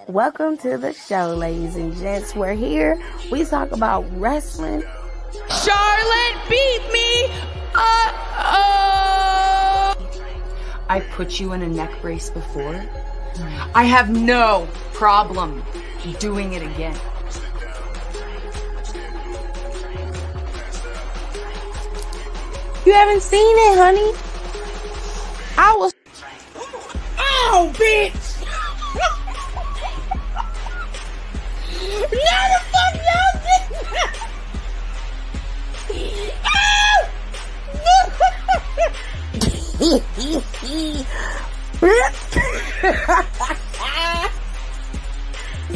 Welcome to the show, ladies and gents. We're here. We talk about wrestling. Charlotte beat me. I put you in a neck brace before. I have no problem doing it again. You haven't seen it, honey? I was... Oh, bitch! No, the fuck y'all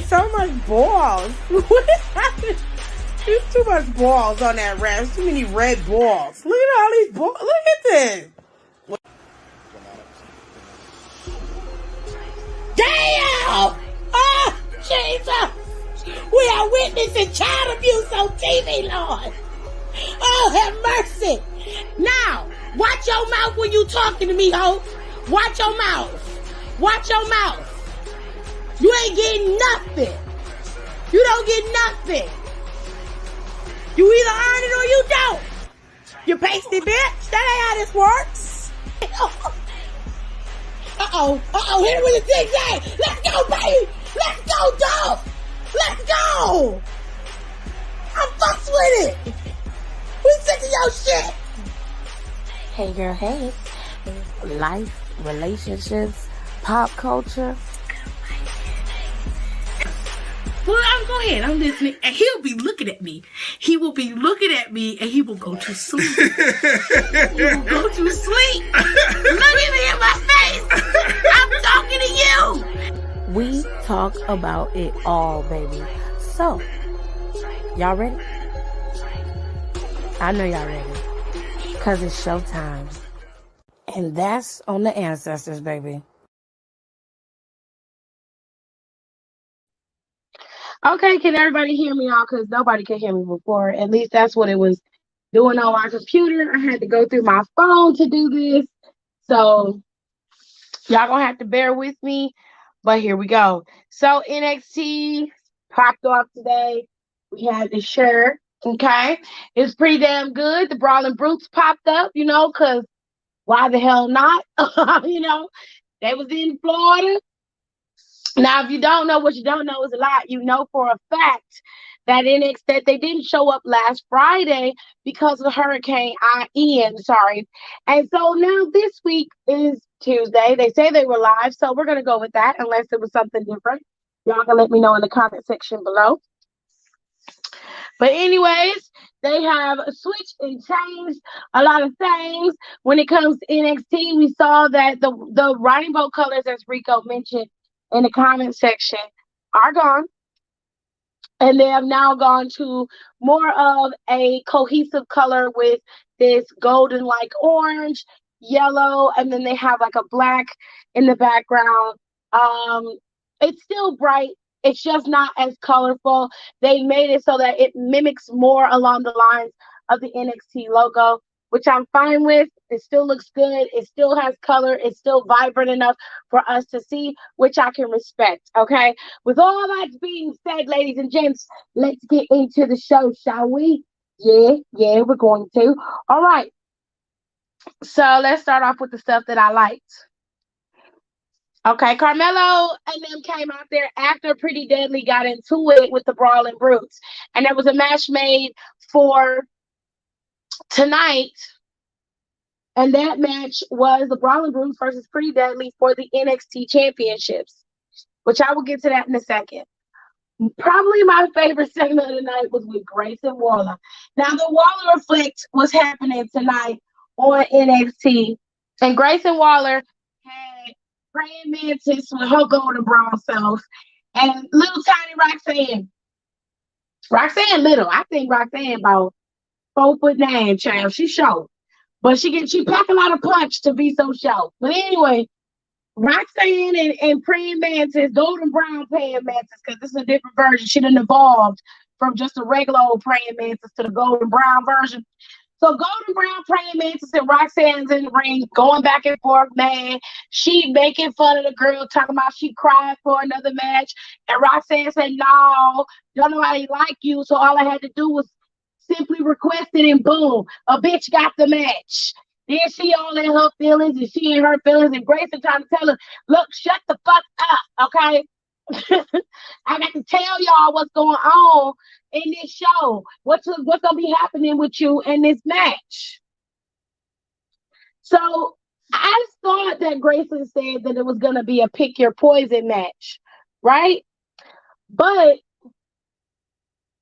So much balls. What happened? There's too much balls on that rash. Too many red balls. Look at all these balls. Look at this. Damn! Oh, Jesus! We are witnessing child abuse on TV, Lord. Oh, have mercy. Now, watch your mouth when you talking to me, ho. Watch your mouth. Watch your mouth. You ain't getting nothing. You don't get nothing. You either earn it or you don't. You pasty bitch. That ain't how this works. Uh-oh. Hit it with a zigzag. Let's go, baby. Let's go, dog. Let's go. I'm fucks with it. We sick of your shit. Hey, girl, hey. Life, relationships, pop culture. Well, go ahead. I'm listening. And he'll be looking at me. He will be looking at me and he will go to sleep. He will go to sleep. Look at me in my face. I'm talking to you. We talk about it all, baby. So, y'all ready? I know y'all ready. Because it's showtime. And that's on the ancestors, baby. Okay, can everybody hear me now? Because nobody could hear me before. At least that's what it was doing on my computer. I had to go through my phone to do this. So y'all gonna have to bear with me. But here we go. So NXT popped off today. We had the shirt. Okay. It's pretty damn good. The Brawling Brutes popped up, because why the hell not? They was in Florida. Now, if you don't know, what you don't know is a lot. You know for a fact that that they didn't show up last Friday because of Hurricane Ian, And so now this week is Tuesday. They say they were live, so we're going to go with that unless it was something different. Y'all can let me know in the comment section below. But anyways, they have switched and changed a lot of things. When it comes to NXT, we saw that the rainbow colors, as Rico mentioned in the comment section, are gone. And they have now gone to more of a cohesive color with this golden like orange, yellow, and then they have like a black in the background. It's still bright. It's just not as colorful. They made it so that it mimics more along the lines of the NXT logo, which I'm fine with. It still looks good. It still has color. It's still vibrant enough for us to see, which I can respect, okay? With all that being said, ladies and gents, let's get into the show, shall we? Yeah, we're going to. All right. So let's start off with the stuff that I liked. Okay, Carmelo and them came out there after Pretty Deadly got into it with the Brawling Brutes. And there was a match made for tonight. And that match was the Brawling Brutes versus Pretty Deadly for the NXT Championships, which I will get to that in a second. Probably my favorite segment of the night was with Grayson Waller. Now, the Waller Reflect was happening tonight on NXT. And Grayson Waller had Praying Mantis with her golden brown self and little tiny Roxanne little. I think Roxanne about 4'9", child. She's short. But she pack a lot of punch to be so short. But anyway, Roxanne and Praying Mantis, golden brown Praying Mantis, because this is a different version. She done evolved from just a regular old Praying Mantis to the golden brown version. So Golden Brown, Praying Mantis, and Roxanne's in the ring, going back and forth, man. She making fun of the girl, talking about she cried for another match. And Roxanne said, no, don't nobody like you. So all I had to do was simply request it, and boom, a bitch got the match. Then she all in her feelings, and she in her feelings, and Grayson trying to tell her, look, shut the fuck up, okay? I got to tell y'all what's going on in this show. What's gonna be happening with you in this match? So I thought that Grayson said that it was gonna be a pick your poison match, right? But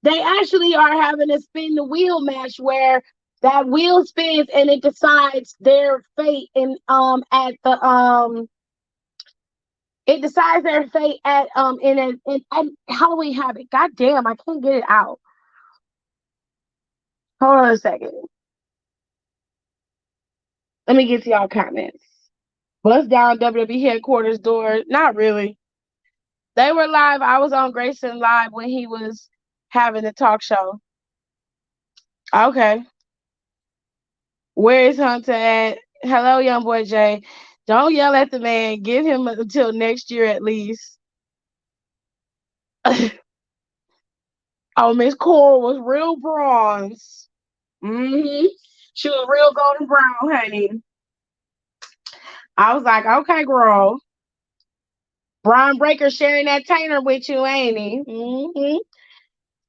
they actually are having a spin the wheel match where that wheel spins and it decides their fate in it decides their fate at in Halloween Havoc. God damn, I can't get it out. Hold on a second. Let me get to y'all comments. Bust down WWE headquarters door. Not really. They were live. I was on Grayson Live when he was having the talk show. Okay. Where is Hunter at? Hello, young boy Jay. Don't yell at the man. Give him until next year at least. Oh, Miss Cole was real bronze. She was real golden brown, honey. I was like, okay, girl. Brian Breaker sharing that Tainer with you, ain't he?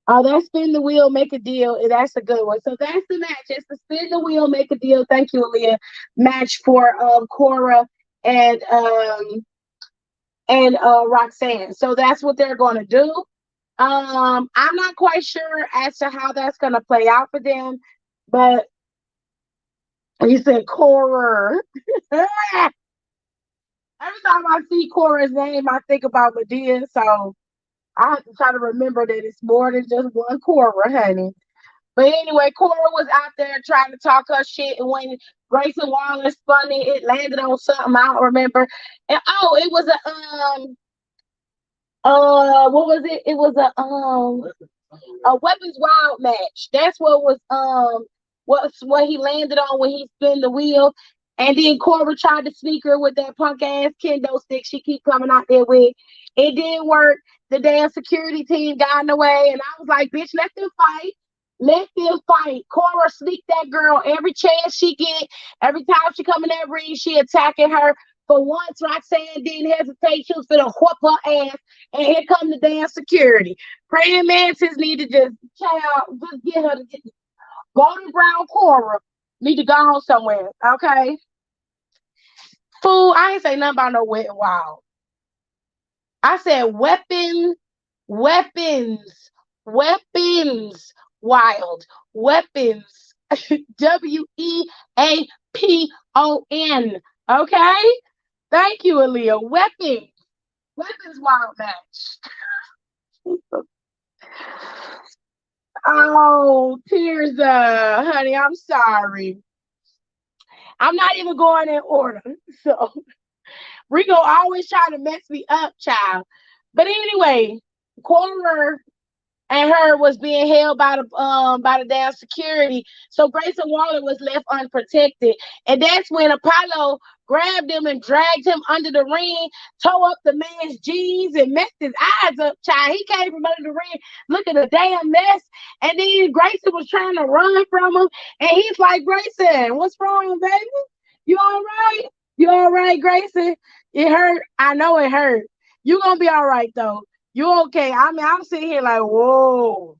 Oh, that spin the wheel, make a deal. That's a good one. So that's the match. It's the spin the wheel, make a deal. Thank you, Aaliyah. Match for Cora and Roxanne. So that's what they're going to do. I'm not quite sure as to how that's going to play out for them, but you said Cora. Every time I see Cora's name, I think about Medea. So I have to try to remember that it's more than just one Cora, honey. But anyway, Cora was out there trying to talk her shit, and when Grayson Waller spun it, it landed on something I don't remember. And it was what was it? It was a Weapons Wild match. That's what he landed on when he spun the wheel. And then Cora tried to sneak her with that punk ass kendo stick she keep coming out there with. It didn't work. The damn security team got in the way, and I was like, bitch, let them fight. Let them fight. Cora sneaked that girl every chance she get. Every time she come in that ring, she attacking her. For once, Roxanne didn't hesitate. She was finna whoop her ass. And here come the damn security. Praying Mantis need to just get her to get Golden Brown Cora need to go on somewhere, okay? Fool, I ain't say nothing about no Wet and Wild. I said weapons, wild, weapons, WEAPON, okay? Thank you, Aaliyah. Weapons wild match. Oh, tears, honey, I'm sorry. I'm not even going in order, so Rico always trying to mess me up, child. But anyway, Cora and her was being held by the damn security. So Grayson Waller was left unprotected. And that's when Apollo grabbed him and dragged him under the ring, tore up the man's jeans and messed his eyes up, child. He came from under the ring, look at the damn mess. And then Grayson was trying to run from him. And he's like, Grayson, what's wrong, baby? You all right? You all right, Grayson? It hurt. I know it hurt. You're going to be all right, though. You okay? I mean, I'm sitting here like, whoa,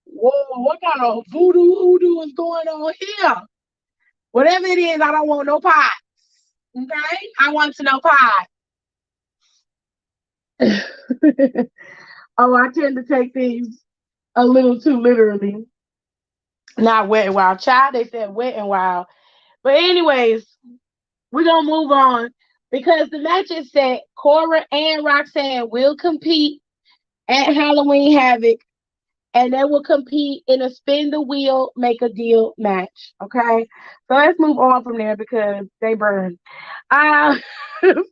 what kind of voodoo is going on here? Whatever it is, I don't want no pot. Okay? I want to know pot. I tend to take things a little too literally. Not Wet and Wild. Child, they said Wet and Wild. But anyways, we're going to move on because the match is set. Cora and Roxanne will compete at Halloween Havoc, and they will compete in a spin the wheel, make a deal match. Okay, so let's move on from there because they burn. So the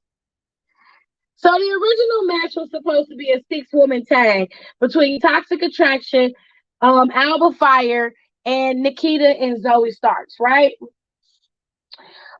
original match was supposed to be a 6-woman tag between Toxic Attraction, Alba Fire, and Nikita and Zoe Starks, right?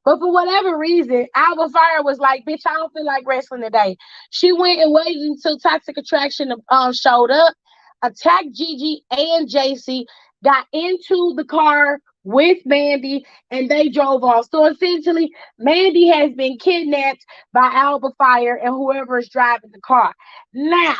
But for whatever reason, Alba Fire was like, bitch, I don't feel like wrestling today. She went and waited until Toxic Attraction showed up, attacked Gigi and JC, got into the car with Mandy, and they drove off. So essentially, Mandy has been kidnapped by Alba Fire and whoever is driving the car. Now,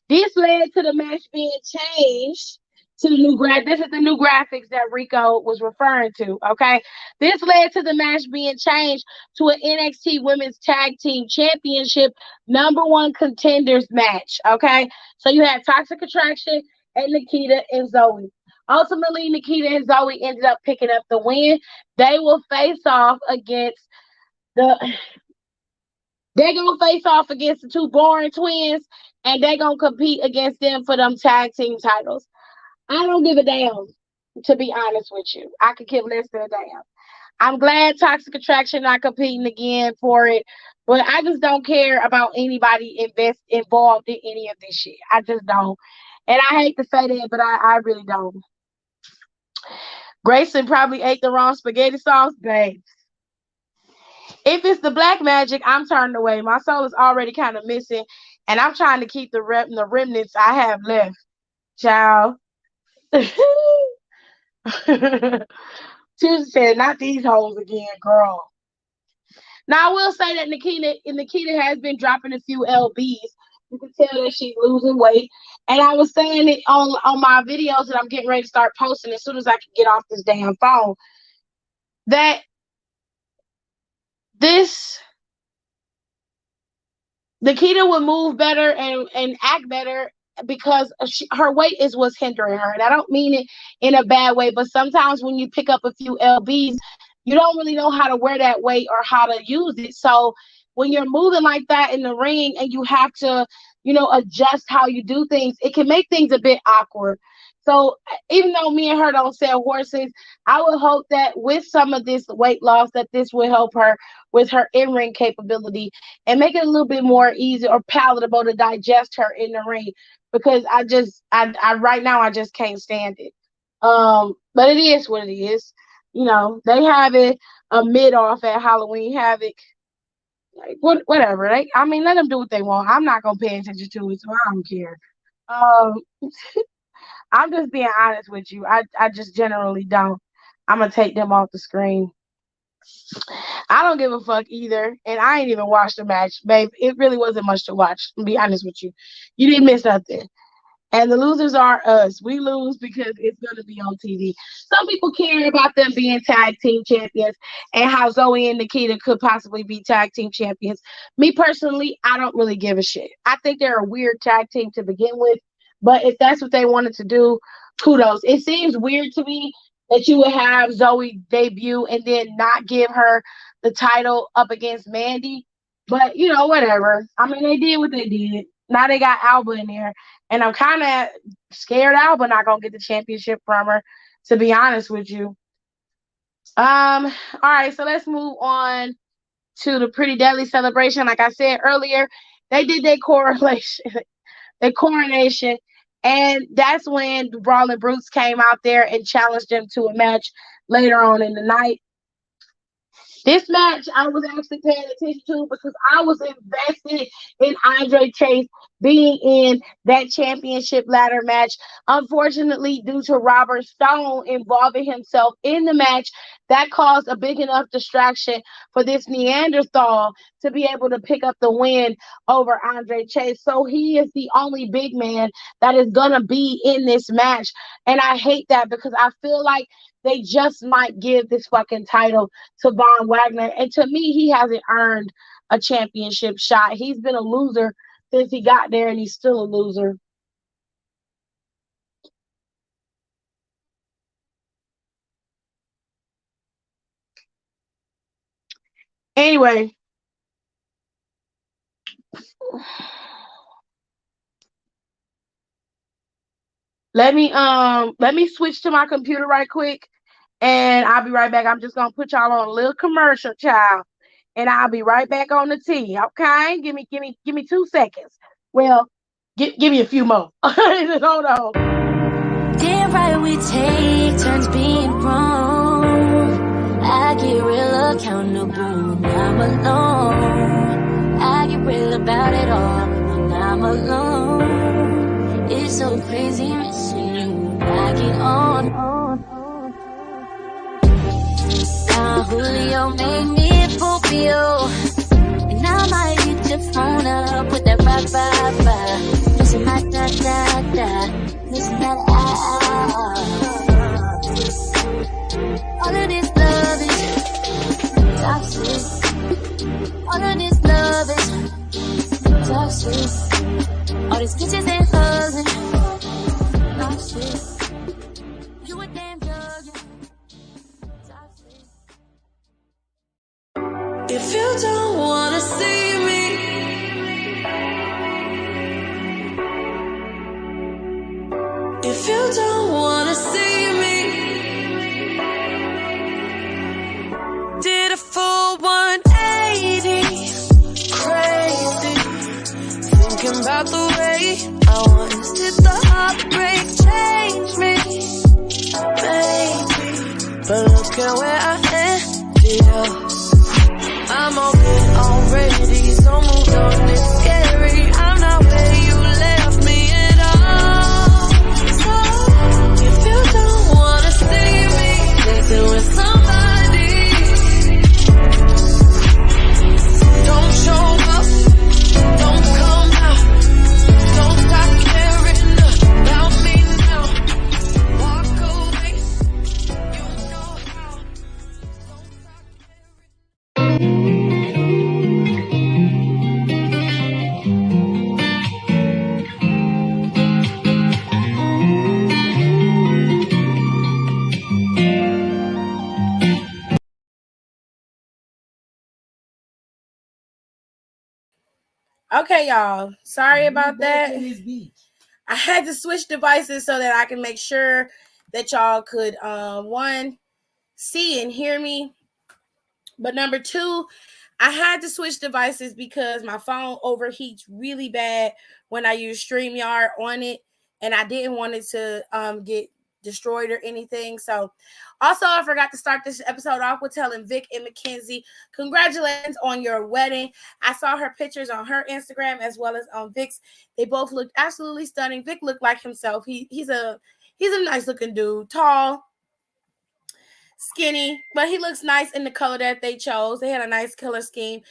this led to the match being changed to the new this is the new graphics that Rico was referring to. Okay, this led to the match being changed to an NXT Women's Tag Team Championship #1 contenders match. Okay, so you had Toxic Attraction and Nikita and Zoe. Ultimately, Nikita and Zoe ended up picking up the win. They will face off against the. They're gonna face off against the two Boring Twins, and they're gonna compete against them for them tag team titles. I don't give a damn, to be honest with you. I could give less than a damn. I'm glad Toxic Attraction not competing again for it, but I just don't care about anybody involved in any of this shit. I just don't. And I hate to say that, but I really don't. Grayson probably ate the wrong spaghetti sauce, babe. If it's the Black Magic, I'm turning away. My soul is already kind of missing, and I'm trying to keep the remnants I have left. Child. Tuesday said, not these hoes again, girl. Now, I will say that Nikita has been dropping a few lbs. You can tell that she's losing weight. And I was saying it on my videos that I'm getting ready to start posting as soon as I can get off this damn phone, that Nikita would move better and act better because her weight is what's hindering her. And I don't mean it in a bad way, but sometimes when you pick up a few lbs, you don't really know how to wear that weight or how to use it. So when you're moving like that in the ring and you have to, adjust how you do things, it can make things a bit awkward. So even though me and her don't sell horses, I would hope that with some of this weight loss, that this will help her with her in-ring capability and make it a little bit more easy or palatable to digest her in the ring. Because I right now, I just can't stand it. But it is what it is. They have it a mid-off at Halloween Havoc. Like, whatever. Let them do what they want. I'm not going to pay attention to it, so I don't care. I'm just being honest with you. I just generally don't. I'm going to take them off the screen. I don't give a fuck either. And I ain't even watched the match, babe. It really wasn't much to watch, to be honest with you. You didn't miss nothing. And the losers are us. We lose because it's going to be on TV. Some people care about them being tag team champions and how Zoe and Nikita could possibly be tag team champions. Me personally, I don't really give a shit. I think they're a weird tag team to begin with. But if that's what they wanted to do, kudos. It seems weird to me that you would have Zoe debut and then not give her the title up against Mandy. But, whatever. They did what they did. Now they got Alba in there. And I'm kind of scared Alba not going to get the championship from her, to be honest with you. All right, so let's move on to the Pretty Deadly celebration. Like I said earlier, they did their coronation. And that's when the Brawling Brutes came out there and challenged them to a match later on in the night. This match I was actually paying attention to because I was invested in Andre Chase being in that championship ladder match. Unfortunately, due to Robert Stone involving himself in the match, that caused a big enough distraction for this Neanderthal to be able to pick up the win over Andre Chase. So he is the only big man that is going to be in this match. And I hate that because I feel like they just might give this fucking title to Von Wagner. And to me, he hasn't earned a championship shot. He's been a loser since he got there, and he's still a loser. Anyway. Let me switch to my computer right quick, and I'll be right back. I'm just gonna put y'all on a little commercial, child, and I'll be right back on the T. Okay, give me 2 seconds. Well, give me a few more. Hold on. Damn. right, we take turns being wrong. I get real accountable when I'm alone. I get real about it all when I'm alone. It's so crazy missing you when I get on. Now Julio made me Popio, and I might hit your phone up with that ba-ba-ba. Missing my da-da-da, missing that all of this love is toxic. All of this love is toxic. All these kisses and hugs and toxic. You a damn drug, toxic. If you don't wanna see me, if you don't wanna see me, did a full 180, crazy, thinking about the way I was. Did the heartbreak change me, baby? But look at where I ended up. I'm okay already, so moved on, it's scary. I'm not where you left me at all. So, if you don't wanna see me dancing with somebody, don't show up, don't come out, don't stop caring about me now. Walk away, you know how. Don't stop caring. Okay, y'all. Sorry about that. I had to switch devices so that I can make sure that y'all could one, see and hear me. But number two, I had to switch devices because my phone overheats really bad when I use StreamYard on it, and I didn't want it to get destroyed or anything. So also, I forgot to start this episode off with telling Vic and Mackenzie, congratulations on your wedding. I saw her pictures on her Instagram as well as on Vic's. They both looked absolutely stunning. Vic looked like himself. He's a nice looking dude, tall, skinny, but he looks nice in the color that they chose. They had a nice color scheme.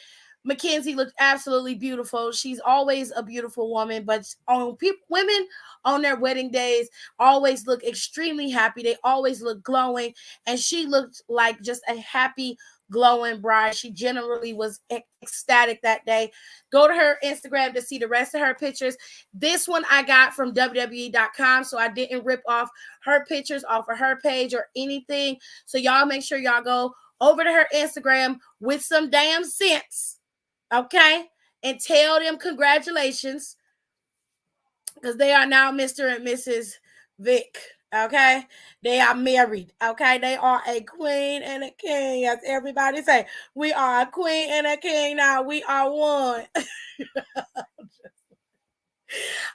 Mackenzie looked absolutely beautiful. She's always a beautiful woman, but women on their wedding days always look extremely happy. They always look glowing, and she looked like just a happy, glowing bride. She generally was ecstatic that day. Go to her Instagram to see the rest of her pictures. This one I got from WWE.com, so I didn't rip off her pictures off of her page or anything. So y'all make sure y'all go over to her Instagram with some damn sense. Okay, and tell them congratulations because they are now Mr. and Mrs. Vic. Okay, they are married. Okay, they are a queen and a king. As everybody say, we are a queen and a king now. We are one.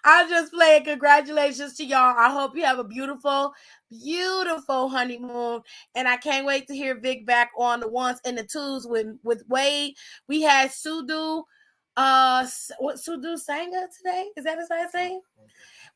I'm just playing. Congratulations to y'all. I hope you have a beautiful, beautiful honeymoon. And I can't wait to hear Vic back on the ones and the twos with Wade. We had Sudu. What Sudu Sanga today? Is that his last name?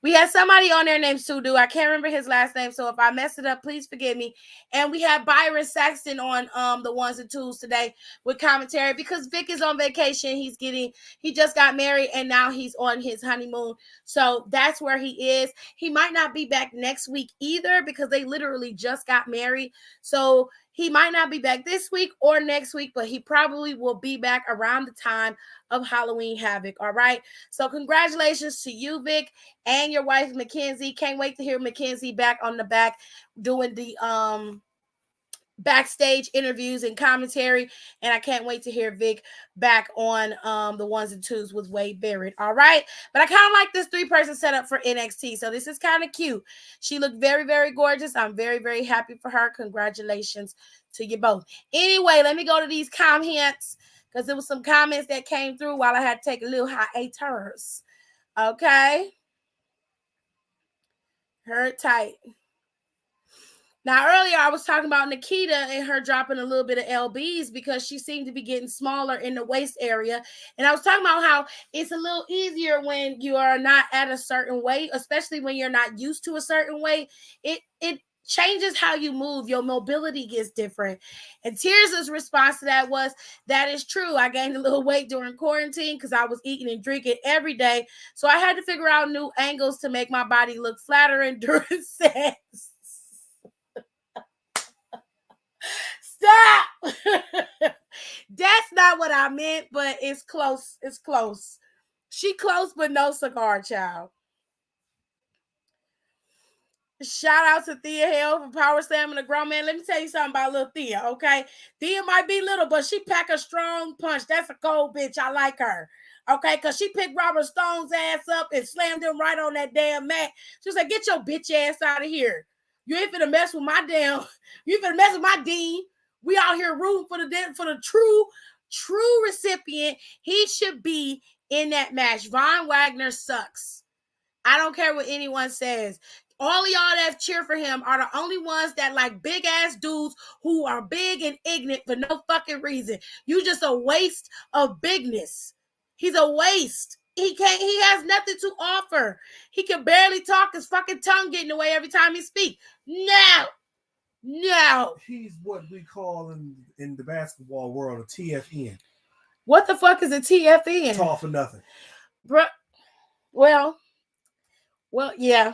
We had somebody on there named Sudu. I can't remember his last name, so if I mess it up, please forgive me. And we had Byron Saxton on the ones and twos today with commentary because Vic is on vacation. He just got married and now he's on his honeymoon. So that's where he is. He might not be back next week either because they literally just got married. So he might not be back this week or next week, but he probably will be back around the time of Halloween Havoc. All right. So congratulations to you, Vic, and your wife, Mackenzie. Can't wait to hear Mackenzie back on the back doing the backstage interviews and commentary. And I can't wait to hear Vic back on the ones and twos with Wade Barrett. All right. But I kind of like this 3-person setup for NXT. So this is kind of cute. She looked very, very gorgeous. I'm very, very happy for her. Congratulations to you both. Anyway, let me go to these comments because there was some comments that came through while I had to take a little hiatus. Okay. Herd tight. Now, earlier I was talking about Nikita and her dropping a little bit of LBs because she seemed to be getting smaller in the waist area. And I was talking about how it's a little easier when you are not at a certain weight, especially when you're not used to a certain weight. It changes how you move. Your mobility gets different. And Tears' response to that was, that is true. I gained a little weight during quarantine because I was eating and drinking every day. So I had to figure out new angles to make my body look flattering during sex. Stop. That's not what I meant, but it's close. It's close. She close, but no cigar, child. Shout out to Thea Hale for power slamming the grown man. Let me tell you something about little Thea, okay? Thea might be little, but she pack a strong punch. That's a cold bitch. I like her, okay? Because she picked Robert Stone's ass up and slammed him right on that damn mat. She was like, get your bitch ass out of here. You ain't finna mess with my damn, you ain't finna mess with my dean. We out here rooting for the true recipient. He should be in that match. Von Wagner sucks. I don't care what anyone says. All of y'all that cheer for him are the only ones that like big ass dudes who are big and ignorant for no fucking reason. You just a waste of bigness. He's a waste. He has nothing to offer. He can barely talk. His fucking tongue getting away every time he speaks. No. He's what we call in the basketball world a TFN. What the fuck is a TFN? Tall for nothing. Bruh. Well, yeah.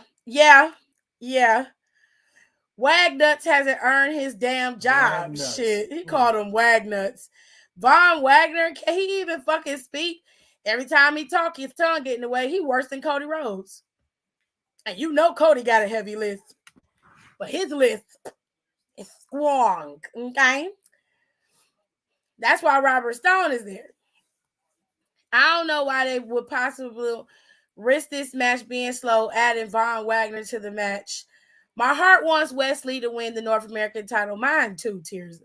Wagnuts hasn't earned his damn job. Wagnuts. Shit, he called him Wagnuts. Von Wagner, can he even fucking speak? Every time he talk, his tongue getting away. He worse than Cody Rhodes. And you know Cody got a heavy list. But his list is strong, okay? That's why Robert Stone is there. I don't know why they would possibly risk this match being slow, adding Von Wagner to the match. My heart wants Wesley to win the North American title. Mine too, Tears.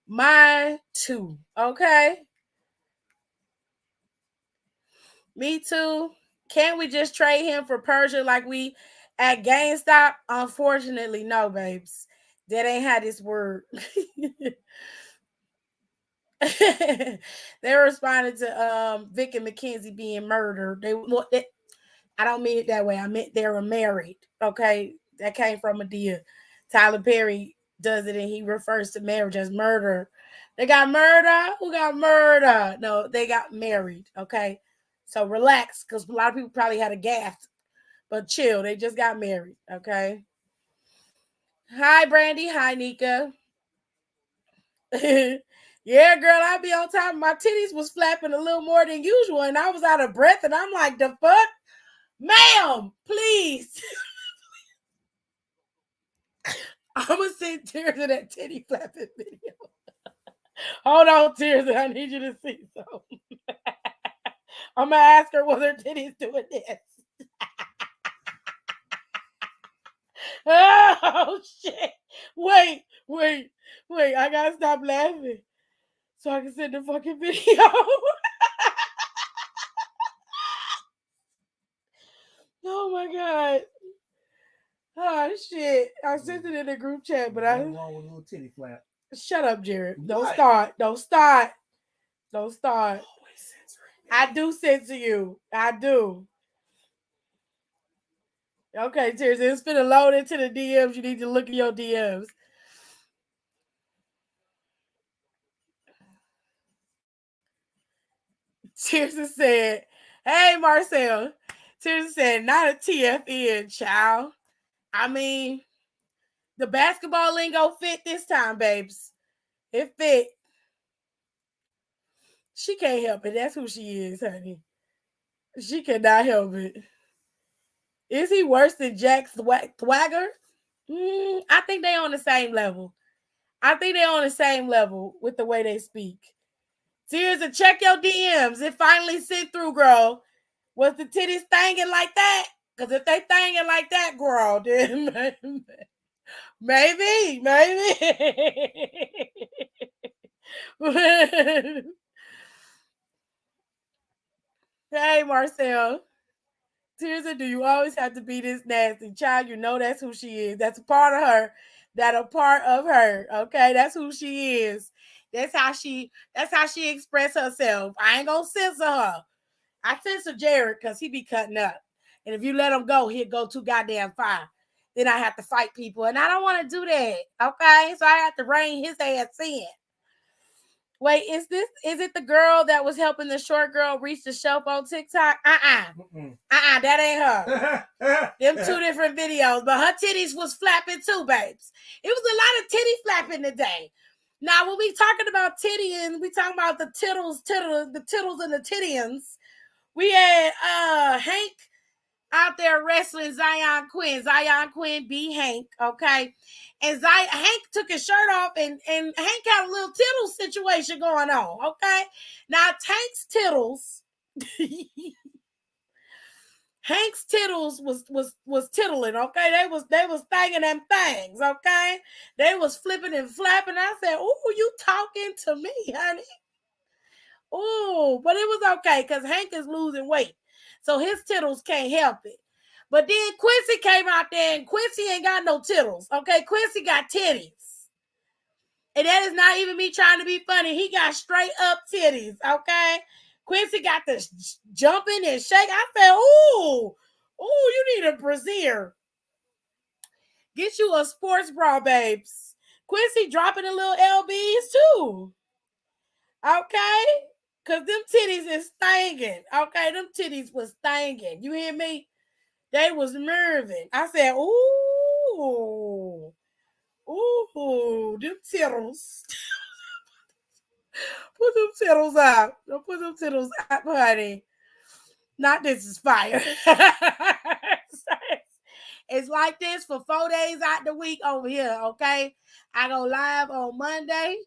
Mine too. Okay? Me too. Can't we just trade him for Persia like we at GameStop? Unfortunately, no, babes. That ain't how this work. They responded to Vic and Mackenzie being murdered. I don't mean it that way. I meant they were married. Okay, that came from Medea. Tyler Perry does it, and he refers to marriage as murder. They got murder. Who got murder? No, they got married. Okay, so relax, because a lot of people probably had a gasp, but chill. They just got married. Okay. Hi, Brandy. Hi, Nika. Yeah, girl, I be on top. My titties was flapping a little more than usual, and I was out of breath, and I'm like, the fuck? Ma'am, please. I'm going to send Tears in that titty flapping video. Hold on, Tears, I need you to see something. I'm going to ask her whether her titties doing this. Oh, shit. Wait. I got to stop laughing so I can send the fucking video. Oh my God. Oh shit. I sent it in the group chat, but Nothing wrong with a little titty flap. Shut up, Jared. Don't What? start. Don't start. I do censor you. I do. Okay, Tears, it's finna load into the DMs. You need to look at your DMs. Tears said, hey, Marcel. Tears said, not a TFN, child. I mean, the basketball lingo fit this time, babes. It fit. She can't help it. That's who she is, honey. She cannot help it. Is he worse than Jack Swagger? I think they on the same level. With the way they speak. Tears, and check your DMs. It finally sent through, girl. Was the titties thanging like that? Because if they thanging like that, girl, then maybe. Hey, Marcel. Tears, do you always have to be this nasty? Child, you know that's who she is. That's a part of her. that are part of her. Okay, that's who she is. That's how she express herself. I ain't gonna censor her. I censor Jared because he be cutting up. And if you let him go, he'll go too goddamn far. Then I have to fight people. And I don't want to do that. Okay. So I have to rein his ass in. Wait, is it the girl that was helping the short girl reach the shelf on TikTok? That ain't her. Them two different videos, but her titties was flapping too, babes. It was a lot of titty flapping today. Now, when we talking about tittying, we talking about the tittles and the tittyans. We had Hank out there wrestling Zion Quinn. Zion Quinn beat Hank, okay? And Hank took his shirt off, and Hank had a little tittle situation going on, okay? Now, Hank's tittles was tittling, okay? They was thanging them things, okay? They was flipping and flapping. I said, "Ooh, you talking to me, honey?" Ooh, but it was okay because Hank is losing weight, so his tittles can't help it. But then Quincy came out there, and Quincy ain't got no tittles, okay? Quincy got titties. And that is not even me trying to be funny. He got straight up titties, okay? Quincy got this jumping and shake. I said, ooh, you need a brassiere. Get you a sports bra, babes. Quincy dropping the little LBs too. Okay? Because them titties is stinging. Okay? Them titties was stinging. You hear me? They was moving. I said, ooh, them tittles. Put them tittles out. Don't put them tittles out, honey. Not this is fire. It's like this for 4 days out the week over here, okay? I go live on Monday,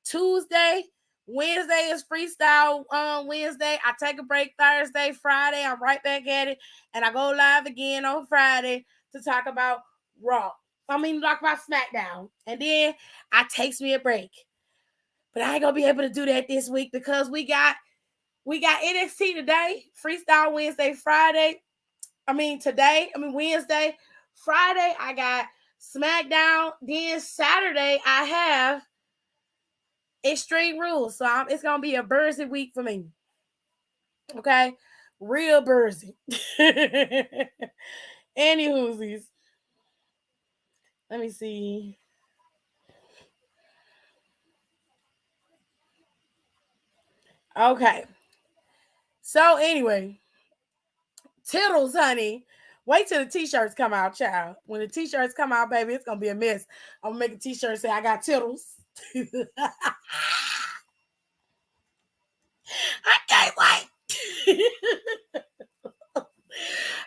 Tuesday, Wednesday is freestyle Wednesday. I take a break Thursday, Friday. I'm right back at it. And I go live again on Friday to talk about Raw. Talk about SmackDown. And then I takes me a break. But I ain't gonna be able to do that this week because we got NXT today, freestyle Wednesday, Wednesday. Friday, I got SmackDown. Then Saturday, I have Extreme Rules. So it's going to be a Bursy week for me. Okay? Real Bursy. Anywhoosies. Let me see. Okay. So anyway, tittles, honey. Wait till the t-shirts come out, child. When the t-shirts come out, baby, it's going to be a mess. I'm going to make a t-shirt say I got tittles. I can't wait.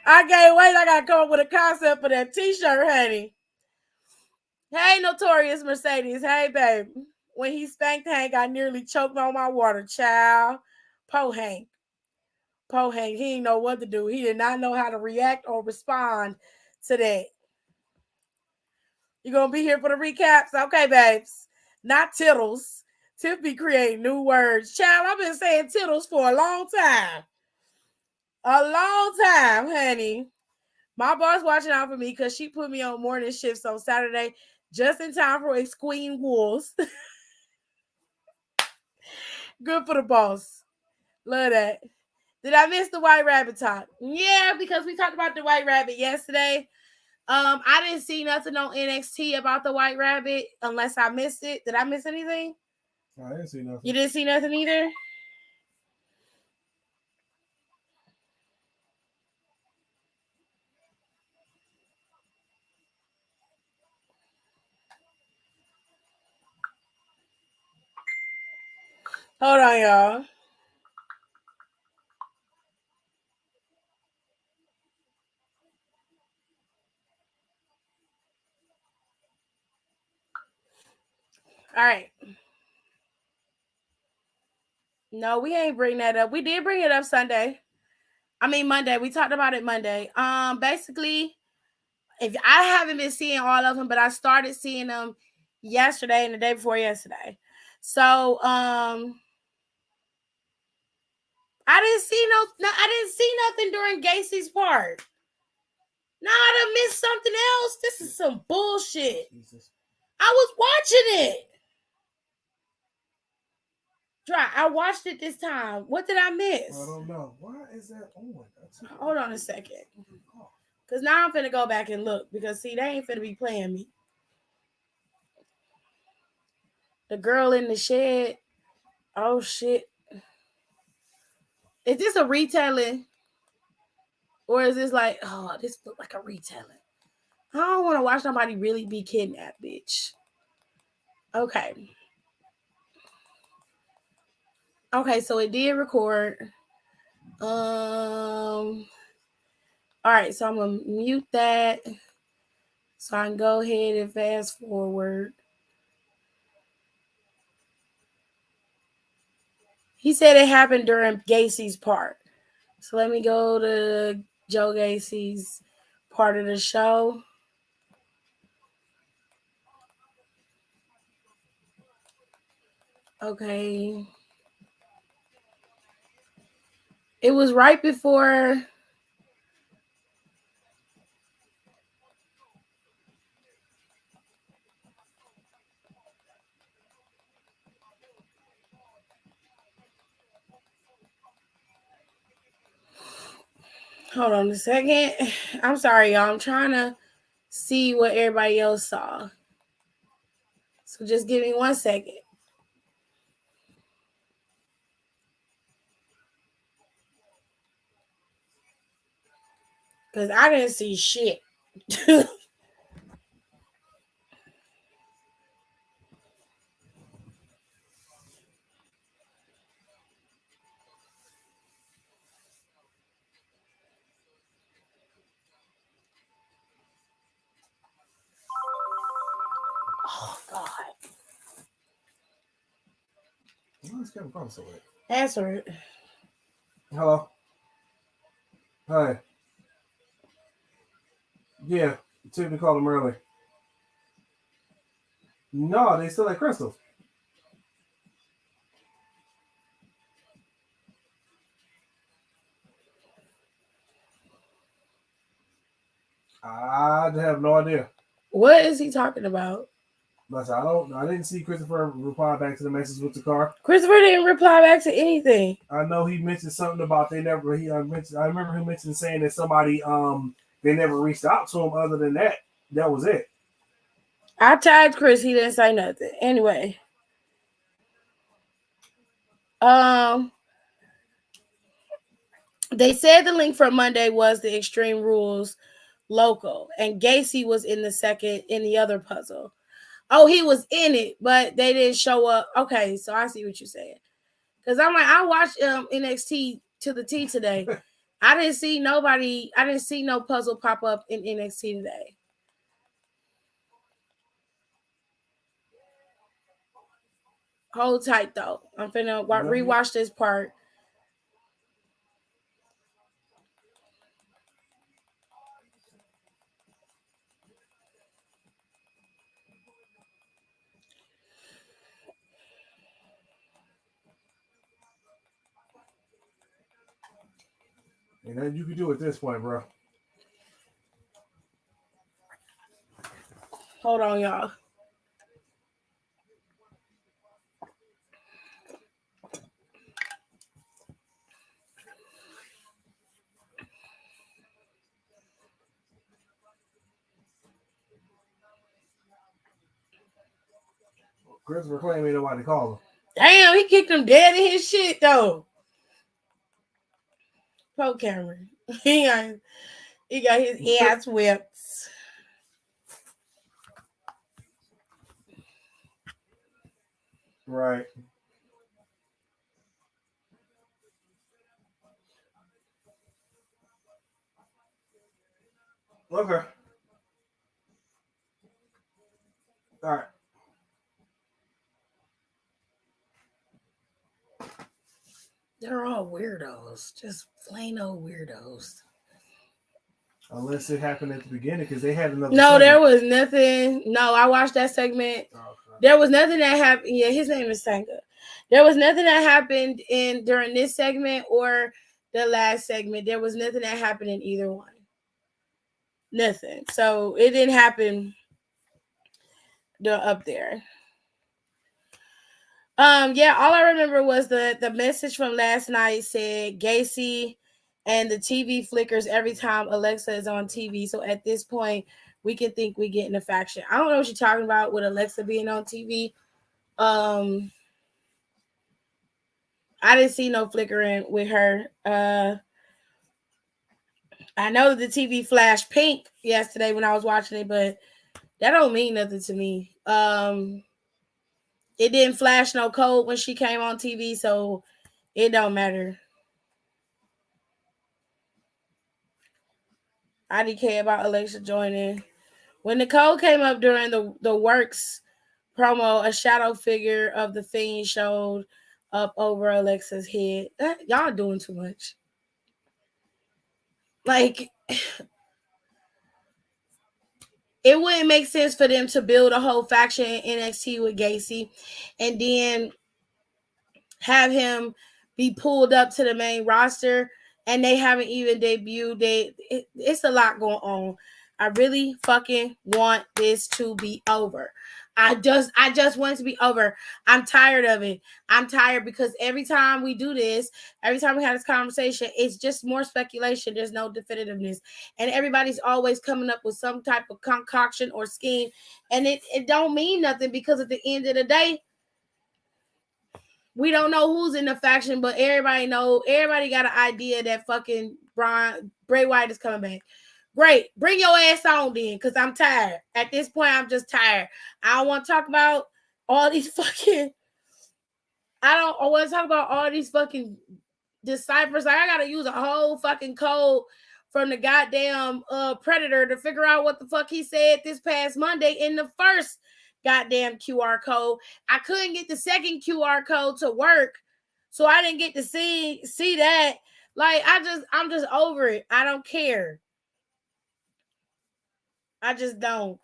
I can't wait. I got to come up with a concept for that t-shirt, honey. Hey, Notorious Mercedes. Hey, babe. When he spanked Hank, I nearly choked on my water, child. Po Hank. He didn't know what to do. He did not know how to react or respond to that. You going to be here for the recaps? Okay, babes. Not tittles. Tiff be creating new words. Child, I've been saying tittles for a long time. Honey. My boss watching out for me because she put me on morning shifts on Saturday just in time for a Queen Wolves. Good for the boss. Love that. Did I miss the White Rabbit talk? Yeah, because we talked about the White Rabbit yesterday. I didn't see nothing on NXT about the White Rabbit unless I missed it. Did I miss anything? I didn't see nothing. You didn't see nothing either? Hold on, y'all. All right. No, we ain't bring that up. We did bring it up Monday. We talked about it Monday. Basically, if I haven't been seeing all of them, but I started seeing them yesterday and the day before yesterday. So, I didn't see nothing during Gacy's part. No, I done missed something else. This is some bullshit. Jesus. I was watching it. Dry. I watched it this time. What did I miss? I don't know. Why is that on? Hold on a second. Because now I'm finna go back and look. Because, see, they ain't finna be playing me. The girl in the shed. Oh, shit. Is this a retelling? Or is this like, oh, this look like a retelling? I don't want to watch somebody really be kidnapped, bitch. Okay. Okay, so it did record. All right, so I'm gonna mute that so I can go ahead and fast forward. He said it happened during Gacy's part. So let me go to Joe Gacy's part of the show. Okay. It was right before. Hold on a second. I'm sorry, y'all. I'm trying to see what everybody else saw. So just give me 1 second. Because I didn't see shit. Oh, God. Why is Kevin Crum so late? Answer it. Hello. Hi. Yeah, Tiffany called him early. No, they still at Crystal. I have no idea. What is he talking about? But I didn't see Christopher reply back to the message with the car. Christopher didn't reply back to anything. I know he mentioned something about they never. I remember him mentioning saying that somebody they never reached out to him. Other than that, that was it. I tagged Chris. He didn't say nothing. Anyway. They said the link for Monday was the Extreme Rules local, and Gacy was in the other puzzle. Oh, he was in it, but they didn't show up. Okay, so I see what you're saying. Because I'm like, I watched NXT to the T today. I didn't see no puzzle pop up in NXT today. Hold tight, though. I'm finna rewatch this part. And then you can do at this point, bro. Hold on, y'all. Christopher claiming nobody called him. Damn, he kicked him dead in his shit, though. Pro Cameron. He got his ass whipped. Right. Okay. All right. They're all weirdos. Just plain old weirdos. Unless it happened at the beginning, because they had another. No, segment. there was nothing. No, I watched that segment. Okay. There was nothing that happened. Yeah, his name is Sanga. There was nothing that happened during this segment or the last segment. There was nothing that happened in either one. Nothing. So it didn't happen. up there. Yeah, all I remember was the message from last night said Gacy and the TV flickers every time Alexa is on TV. So at this point, we can think we get in a faction. I don't know what you're talking about with Alexa being on TV. I didn't see no flickering with her. I know the TV flashed pink yesterday when I was watching it, but that don't mean nothing to me. It didn't flash no code when she came on TV, so it don't matter. I didn't care about Alexa joining. When Nicole came up during the Works promo, a shadow figure of the Fiend showed up over Alexa's head. Y'all doing too much. Like, it wouldn't make sense for them to build a whole faction in NXT with Gacy and then have him be pulled up to the main roster and they haven't even debuted. It's a lot going on. I really fucking want this to be over. I just want it to be over. I'm tired of it. I'm tired because every time we do this, every time we have this conversation, it's just more speculation. There's no definitiveness. And everybody's always coming up with some type of concoction or scheme. And it don't mean nothing because at the end of the day, we don't know who's in the faction, but everybody got an idea that fucking Bray Wyatt is coming back. Great. Bring your ass on then, because I'm tired. At this point, I'm just tired. I don't want to talk about all these fucking deciphers. Like, I got to use a whole fucking code from the goddamn Predator to figure out what the fuck he said this past Monday in the first goddamn QR code. I couldn't get the second QR code to work, so I didn't get to see that. Like, I'm just over it. I don't care. I just don't.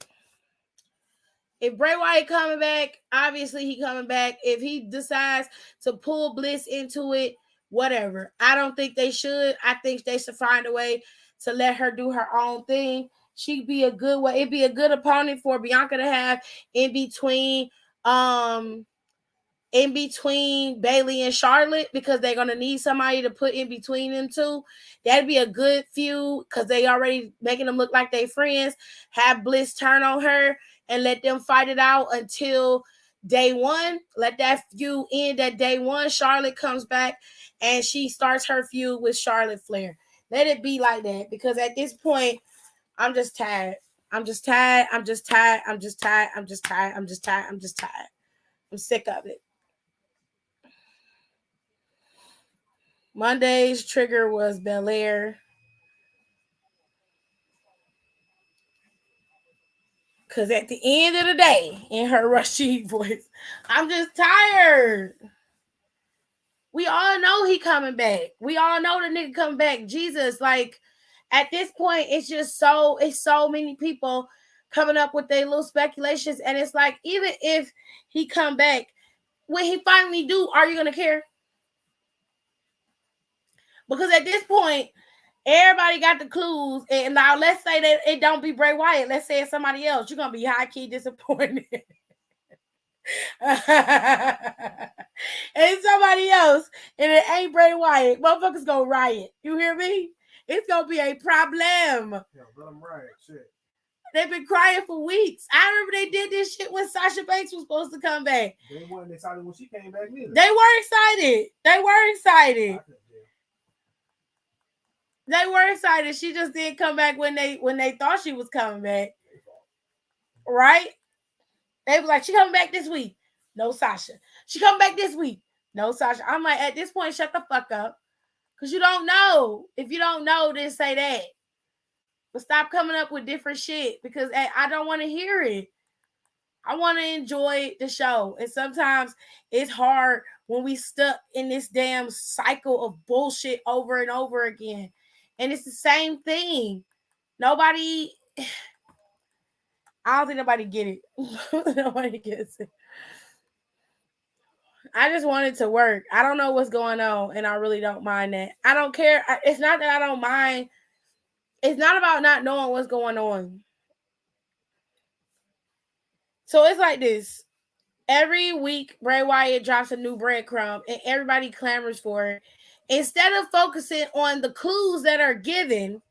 If Bray Wyatt coming back, obviously he coming back. If he decides to pull Bliss into it, whatever. I don't think they should. I think they should find a way to let her do her own thing. She'd be a good way. It'd be a good opponent for Bianca to have in between Bayley and Charlotte, because they're going to need somebody to put in between them two. That'd be a good feud because they already making them look like they friends. Have Bliss turn on her and let them fight it out until day one. Let that feud end at day one. Charlotte comes back and she starts her feud with Charlotte Flair. Let it be like that, because at this point, I'm just tired. I'm sick of it. Monday's trigger was Belair. Because at the end of the day, in her Rashid voice, I'm just tired. We all know he coming back. We all know the nigga coming back. Jesus, like, at this point, it's so many people coming up with their little speculations. And it's like, even if he come back, when he finally do, are you going to care? Because at this point, everybody got the clues. And now let's say that it don't be Bray Wyatt. Let's say it's somebody else. You're going to be high-key disappointed. And somebody else, and it ain't Bray Wyatt. Motherfuckers gonna riot. You hear me? It's gonna be a problem. Yeah, let them riot. Shit. They've been crying for weeks. I remember they did this shit when Sasha Banks was supposed to come back. They weren't excited when she came back neither. They were excited. They were excited. She just didn't come back when they thought she was coming back. Right? They was like, she coming back this week. No Sasha. She coming back this week. No Sasha. I'm like, at this point, shut the fuck up. Because you don't know. If you don't know, then say that. But stop coming up with different shit, because I don't want to hear it. I want to enjoy the show. And sometimes it's hard when we stuck in this damn cycle of bullshit over and over again. And it's the same thing. I don't think nobody get it. Nobody gets it. I just want it to work. I don't know what's going on, and I really don't mind that. I don't care. It's not that I don't mind. It's not about not knowing what's going on. So it's like this. Every week, Bray Wyatt drops a new breadcrumb and everybody clamors for it. Instead of focusing on the clues that are given,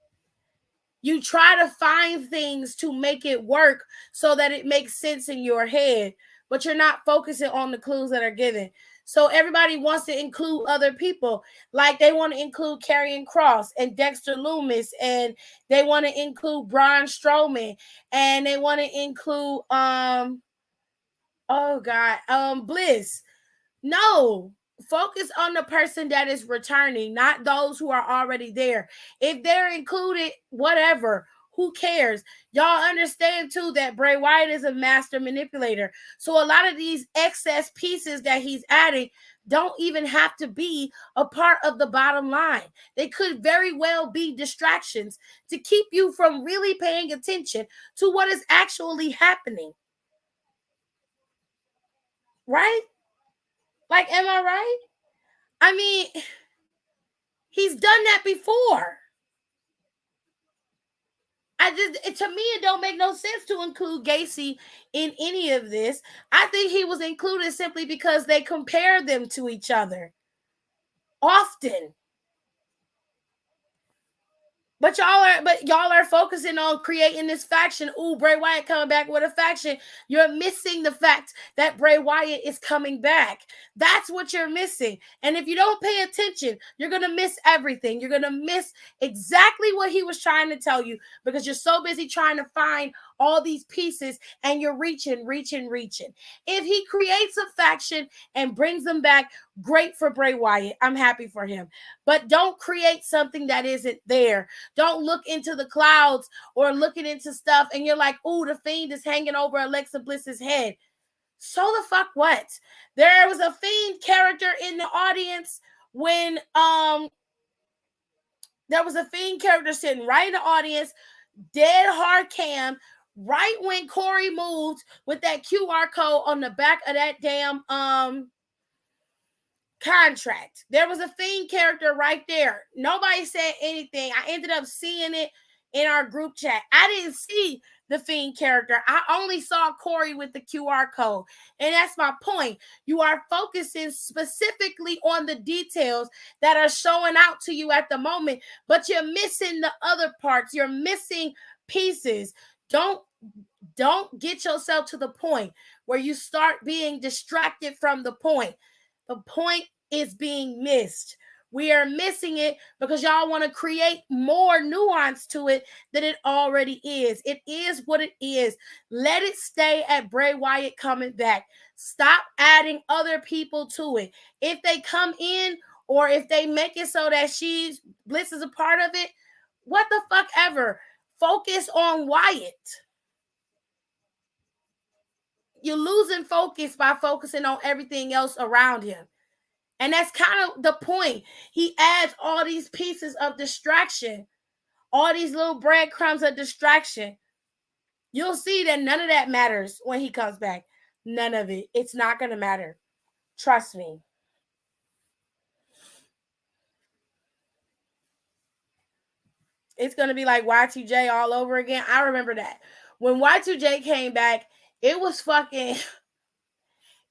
you try to find things to make it work so that it makes sense in your head, but you're not focusing on the clues that are given. So everybody wants to include other people. Like they want to include Karrion Kross and Dexter Lumis, and they want to include Braun Strowman, and they want to include Bliss. No, focus on the person that is returning, not those who are already there. If they're included, whatever, who cares? Y'all understand too that Bray Wyatt is a master manipulator. So a lot of these excess pieces that he's adding don't even have to be a part of the bottom line. They could very well be distractions to keep you from really paying attention to what is actually happening. Right? Like, am I right? I mean, he's done that before. To me, it don't make no sense to include Gacy in any of this. I think he was included simply because they compare them to each other often. But y'all are focusing on creating this faction. Ooh, Bray Wyatt coming back with a faction. You're missing the fact that Bray Wyatt is coming back. That's what you're missing. And if you don't pay attention, you're going to miss everything. You're going to miss exactly what he was trying to tell you because you're so busy trying to find all these pieces and you're reaching. If he creates a faction and brings them back, great for Bray Wyatt. I'm happy for him. But don't create something that isn't there. Don't look into the clouds or looking into stuff and you're like, ooh, the Fiend is hanging over Alexa Bliss's head. So the fuck what? There was a Fiend character in the audience when there was a Fiend character sitting right in the audience, dead hard cam, right when Corey moved with that QR code on the back of that damn contract. There was a Fiend character right there. Nobody said anything. I ended up seeing it in our group chat. I didn't see the Fiend character. I only saw Corey with the QR code. And that's my point. You are focusing specifically on the details that are showing out to you at the moment, but you're missing the other parts. You're missing pieces. Don't get yourself to the point where you start being distracted from the point. The point is being missed. We are missing it because y'all want to create more nuance to it than it already is. It is what it is. Let it stay at Bray Wyatt coming back. Stop adding other people to it. If they come in or if they make it so that Bliss is a part of it, what the fuck ever. Focus on Wyatt. You're losing focus by focusing on everything else around him. And that's kind of the point. He adds all these pieces of distraction, all these little breadcrumbs of distraction. You'll see that none of that matters when he comes back. None of it. It's not going to matter. Trust me. It's going to be like Y2J all over again. I remember that. When Y2J came back, it was fucking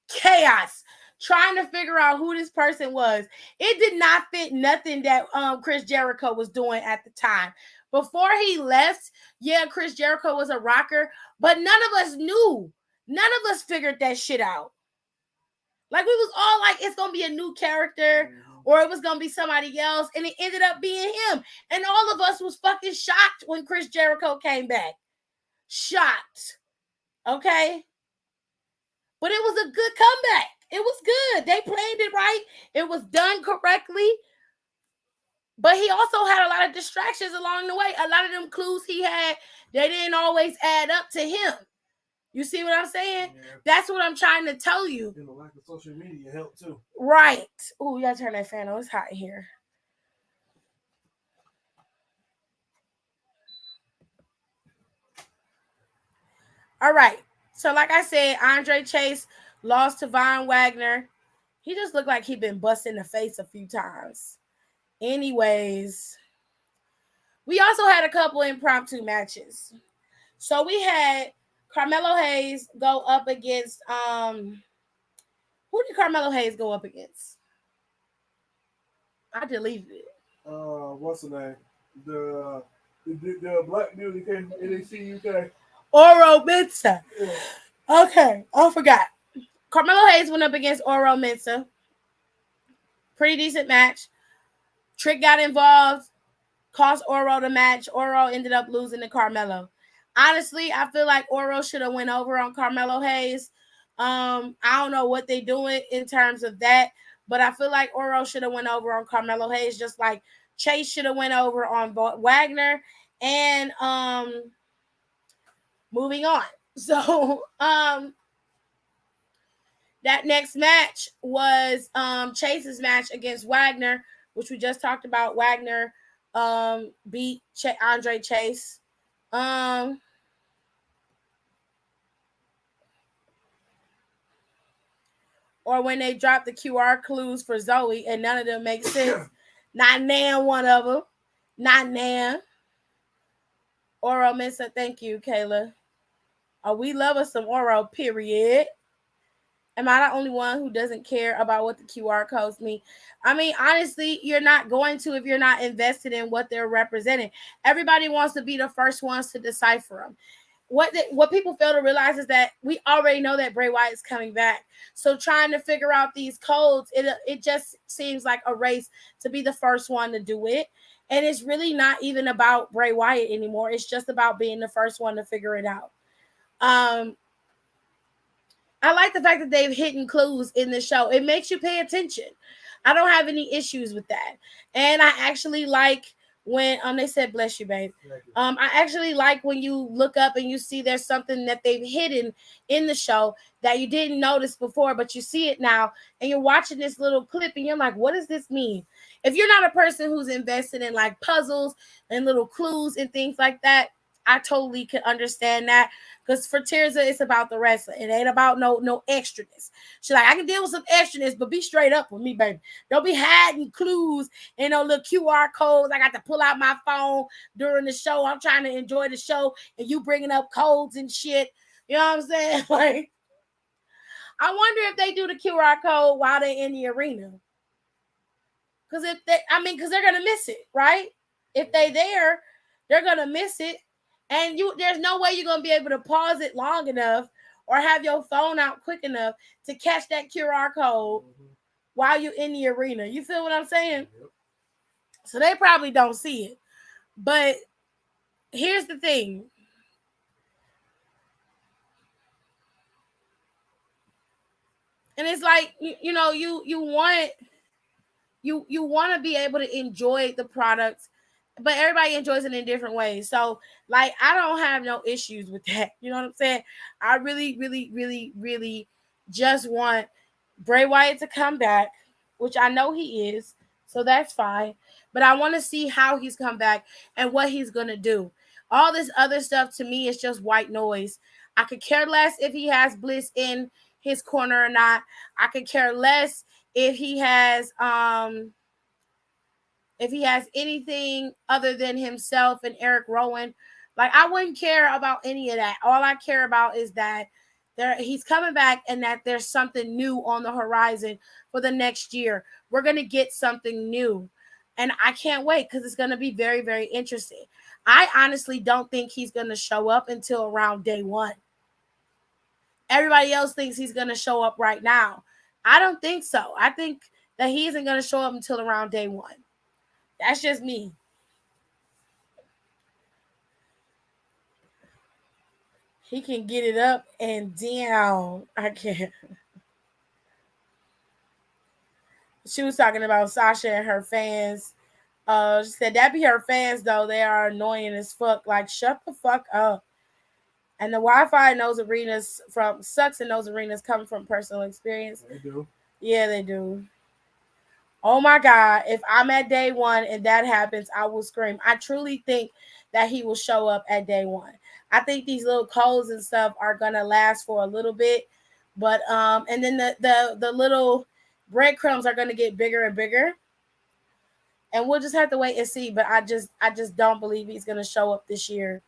chaos trying to figure out who this person was. It did not fit nothing that Chris Jericho was doing at the time. Before he left, yeah, Chris Jericho was a rocker, but none of us knew. None of us figured that shit out. Like, we was all like, it's going to be a new character or it was going to be somebody else, and it ended up being him. And all of us was fucking shocked when Chris Jericho came back. Shocked. Okay? But it was a good comeback. It was good. They planned it right. It was done correctly. But he also had a lot of distractions along the way. A lot of them clues he had, they didn't always add up to him. You see what I'm saying? Yeah. That's what I'm trying to tell you. And the lack of social media helped too. Right. Oh, you gotta turn that fan on. It's hot in here. All right. So like I said, Andre Chase lost to Von Wagner. He just looked like he'd been busted in the face a few times. Anyways, we also had a couple impromptu matches. So we had Carmelo Hayes go up against who did Carmelo Hayes go up against? I deleted it. What's the name? The black dude that came from NXT UK. Oro Mensah. Yeah. Okay, I forgot. Carmelo Hayes went up against Oro Mensah. Pretty decent match. Trick got involved, cost Oro the match. Oro ended up losing to Carmelo. Honestly, I feel like Oro should have went over on Carmelo Hayes. I don't know what they're doing in terms of that, but I feel like Oro should have went over on Carmelo Hayes, just like Chase should have went over on Wagner. And moving on. So that next match was Chase's match against Wagner, which we just talked about. Wagner beat Andre Chase. Or when they dropped the QR clues for Zoe and none of them make sense. Not Nan, one of them. Not Nan. Oro Mensah, thank you, Kayla. We love us some Oro, period. Am I the only one who doesn't care about what the QR codes mean? I mean, honestly, you're not going to if you're not invested in what they're representing. Everybody wants to be the first ones to decipher them. What people fail to realize is that we already know that Bray Wyatt is coming back. So trying to figure out these codes, it just seems like a race to be the first one to do it. And it's really not even about Bray Wyatt anymore. It's just about being the first one to figure it out. I like the fact that they've hidden clues in the show. It makes you pay attention. I don't have any issues with that. And I actually like when they said bless you, babe. I actually like when you look up and you see there's something that they've hidden in the show that you didn't notice before, but you see it now, and you're watching this little clip and you're like, what does this mean? If you're not a person who's invested in like puzzles and little clues and things like that, I totally can understand that. Because for Tirza, it's about the wrestling. It ain't about no extraness. She's like, I can deal with some extraness, but be straight up with me, baby. Don't be hiding clues and no little QR codes. I got to pull out my phone during the show. I'm trying to enjoy the show, and you bringing up codes and shit. You know what I'm saying? Like, I wonder if they do the QR code while they're in the arena. Because they're gonna miss it, right? If they there, they're gonna miss it. And there's no way you're going to be able to pause it long enough or have your phone out quick enough to catch that QR code while you're in the arena. You feel what I'm saying? Yep. So they probably don't see it. But here's the thing. And it's like, you want to be able to enjoy the products, but everybody enjoys it in different ways. So, like, I don't have no issues with that. You know what I'm saying? I really, really, really, really just want Bray Wyatt to come back, which I know he is. So that's fine. But I want to see how he's come back and what he's going to do. All this other stuff to me is just white noise. I could care less if he has Bliss in his corner or not. I could care less if he has anything other than himself and Eric Rowan. Like, I wouldn't care about any of that. All I care about is that he's coming back and that there's something new on the horizon for the next year. We're going to get something new. And I can't wait because it's going to be very, very interesting. I honestly don't think he's going to show up until around day one. Everybody else thinks he's going to show up right now. I don't think so. I think that he isn't going to show up until around day one. That's just me. He can get it up and down. I can't. She was talking about Sasha and her fans. She said that be her fans, though. They are annoying as fuck. Like, shut the fuck up. And the Wi-Fi in those arenas sucks in those arenas coming from personal experience. They do. Yeah, they do. Oh my God, if I'm at day one and that happens, I will scream. I truly think that he will show up at day one. I think these little codes and stuff are gonna last for a little bit, but and then the little breadcrumbs are gonna get bigger and bigger. And we'll just have to wait and see. But I just don't believe he's gonna show up this year.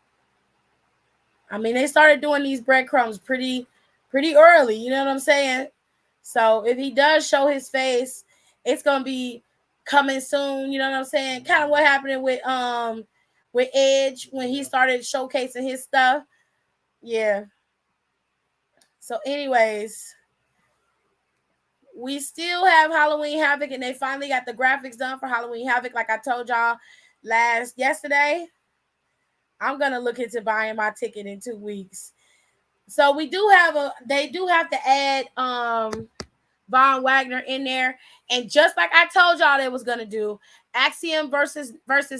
I mean, they started doing these breadcrumbs pretty early. You know what I'm saying? So if he does show his face, it's gonna be coming soon. You know what I'm saying? Kind of what happened with Edge when he started showcasing his stuff. Yeah. So, anyways, we still have Halloween Havoc, and they finally got the graphics done for Halloween Havoc, like I told y'all yesterday. I'm gonna look into buying my ticket in 2 weeks. So they do have to add Von Wagner in there, and just like I told y'all they was gonna do, Axiom versus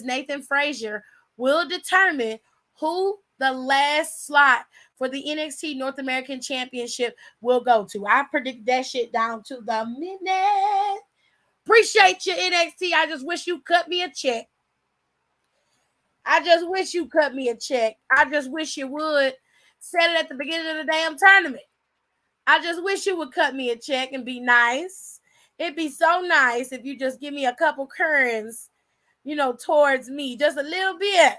Nathan Frazier will determine who the last slot for the NXT North American Championship will go to. I predict that shit down to the minute. Appreciate you, NXT. I just wish you cut me a check. I just wish you would set it at the beginning of the damn tournament. I just wish you would cut me a check and be nice. It'd be so nice if you just give me a couple currents, towards me. Just a little bit.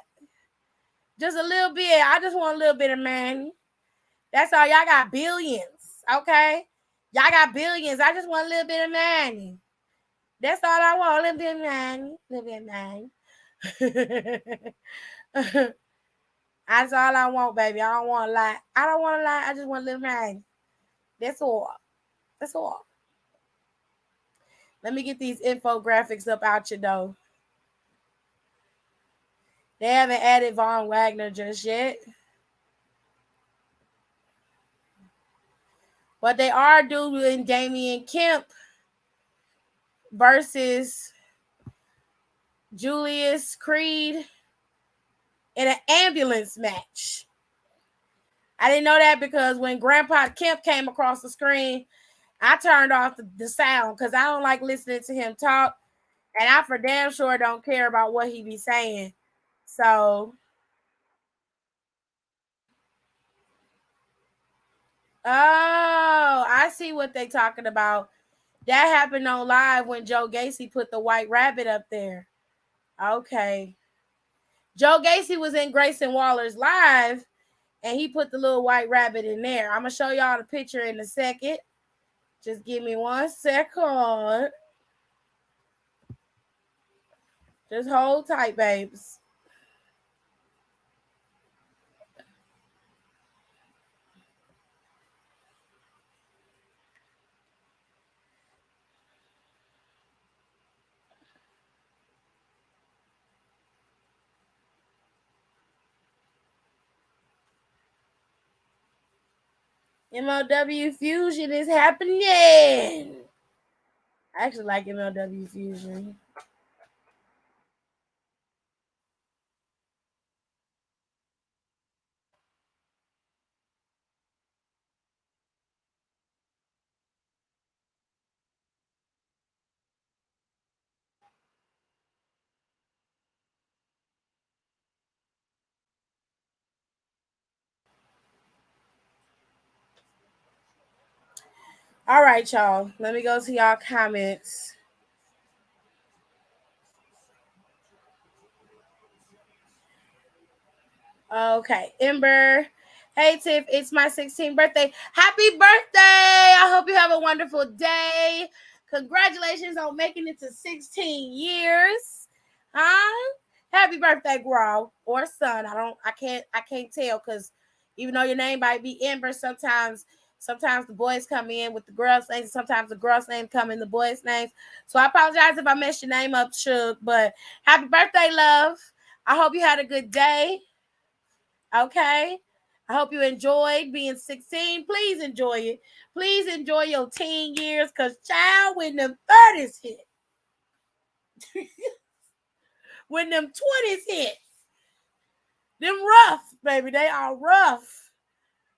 I just want a little bit of money. That's all. Y'all got billions, okay? Y'all got billions. I just want a little bit of money. That's all I want. A little bit of money. That's all I want, baby. I don't want a lot. I just want a little money. That's all. Let me get these infographics up out you, though. They haven't added Von Wagner just yet. But they are doing Damian Kemp versus Julius Creed in an ambulance match. I didn't know that because when Grandpa Kemp came across the screen, I turned off the sound because I don't like listening to him talk. And I for damn sure don't care about what he be saying. So, I see what they talking about. That happened on live when Joe Gacy put the white rabbit up there. Okay. Joe Gacy was in Grayson Waller's live, and he put the little white rabbit in there. I'm going to show y'all the picture in a second. Just give me 1 second. Just hold tight, babes. MLW Fusion is happening. I actually like MLW Fusion. All right, y'all. Let me go to y'all comments. Okay, Ember. Hey, Tiff, it's my 16th birthday. Happy birthday! I hope you have a wonderful day. Congratulations on making it to 16 years. Huh? Happy birthday, girl or son. I can't tell because even though your name might be Ember, sometimes the boys come in with the girls' names. Sometimes the girls' name come in the boys' names. So I apologize if I messed your name up, Shug. But happy birthday, love. I hope you had a good day. Okay. I hope you enjoyed being 16. Please enjoy it. Please enjoy your teen years because, child, when them 30s hit, when them 20s hit, them rough, baby. They are rough.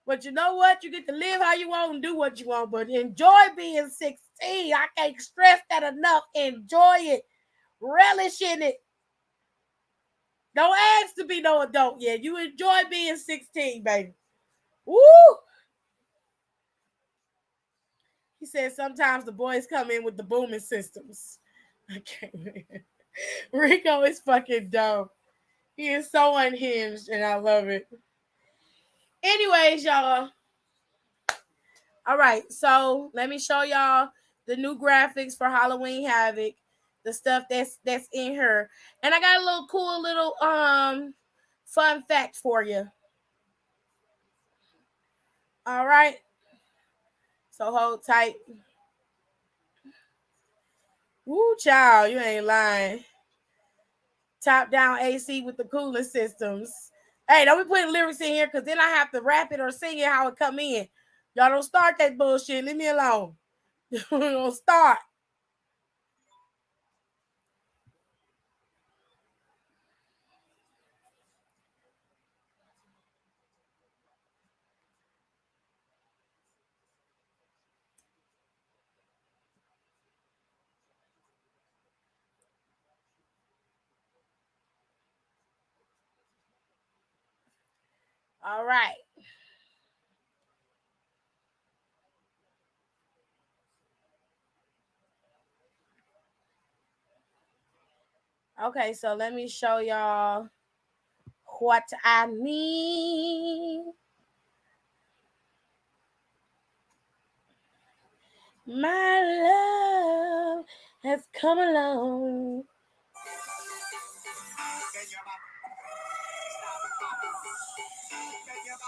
But you know what? You get to live how you want and do what you want. But enjoy being 16. I can't stress that enough. Enjoy it. Relish in it. Don't ask to be no adult yet. You enjoy being 16, baby. Woo! He said sometimes the boys come in with the booming systems. Okay. Rico is fucking dumb. He is so unhinged, and I love it. Anyways, y'all. All right, so let me show y'all the new graphics for Halloween Havoc, the stuff that's in her, and I got a little cool little fun fact for you. All right, so hold tight. Woo, child, you ain't lying. Top down AC with the cooling systems. Hey, don't be putting lyrics in here because then I have to rap it or sing it how it come in. Y'all don't start that bullshit. Leave me alone. Don't start. All right. Okay, so let me show y'all what I mean. My love has come along.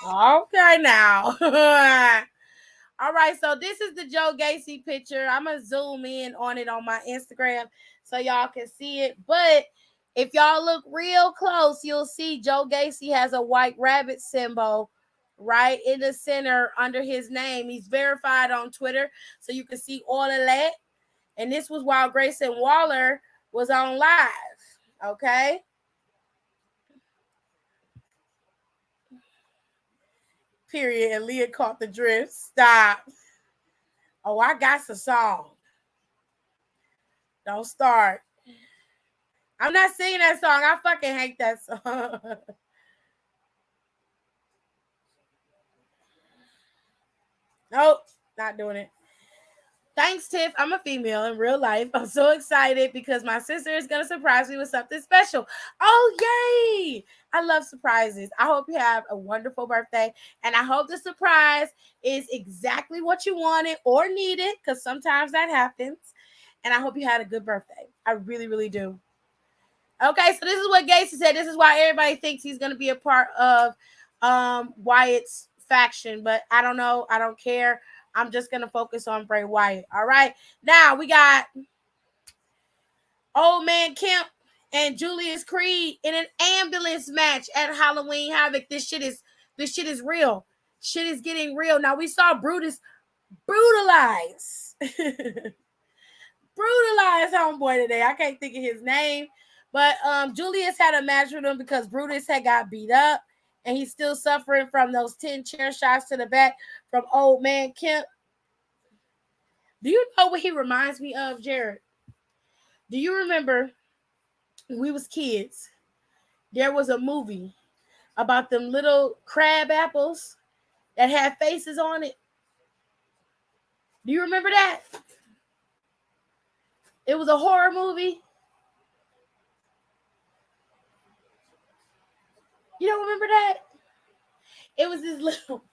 Okay, now. All right, so this is the Joe Gacy picture. I'm going to zoom in on it on my Instagram so y'all can see it. But if y'all look real close, you'll see Joe Gacy has a white rabbit symbol right in the center under his name. He's verified on Twitter, so you can see all of that. And this was while Grayson Waller was on live, okay? Period. And Leah caught the drift. Stop. Oh, I got the song. Don't start. I'm not singing that song. I fucking hate that song. Nope, not doing it. Thanks, Tiff. I'm a female in real life. I'm so excited because my sister is going to surprise me with something special. Oh, yay! I love surprises. I hope you have a wonderful birthday. And I hope the surprise is exactly what you wanted or needed, because sometimes that happens. And I hope you had a good birthday. I really, really do. Okay, so this is what Gacy said. This is why everybody thinks he's going to be a part of Wyatt's faction. But I don't know. I don't care. I'm just going to focus on Bray Wyatt. All right. Now we got Old Man Kemp and Julius Creed in an ambulance match at Halloween Havoc. This shit is real. Shit is getting real. Now we saw Brutus brutalize homeboy today. I can't think of his name. But Julius had a match with him because Brutus had got beat up. And he's still suffering from those 10 chair shots to the back from Old Man Kemp. Do you know what he reminds me of, Jared? Do you remember when we was kids, there was a movie about them little crab apples that had faces on it? Do you remember that? It was a horror movie. You don't remember that? It was this little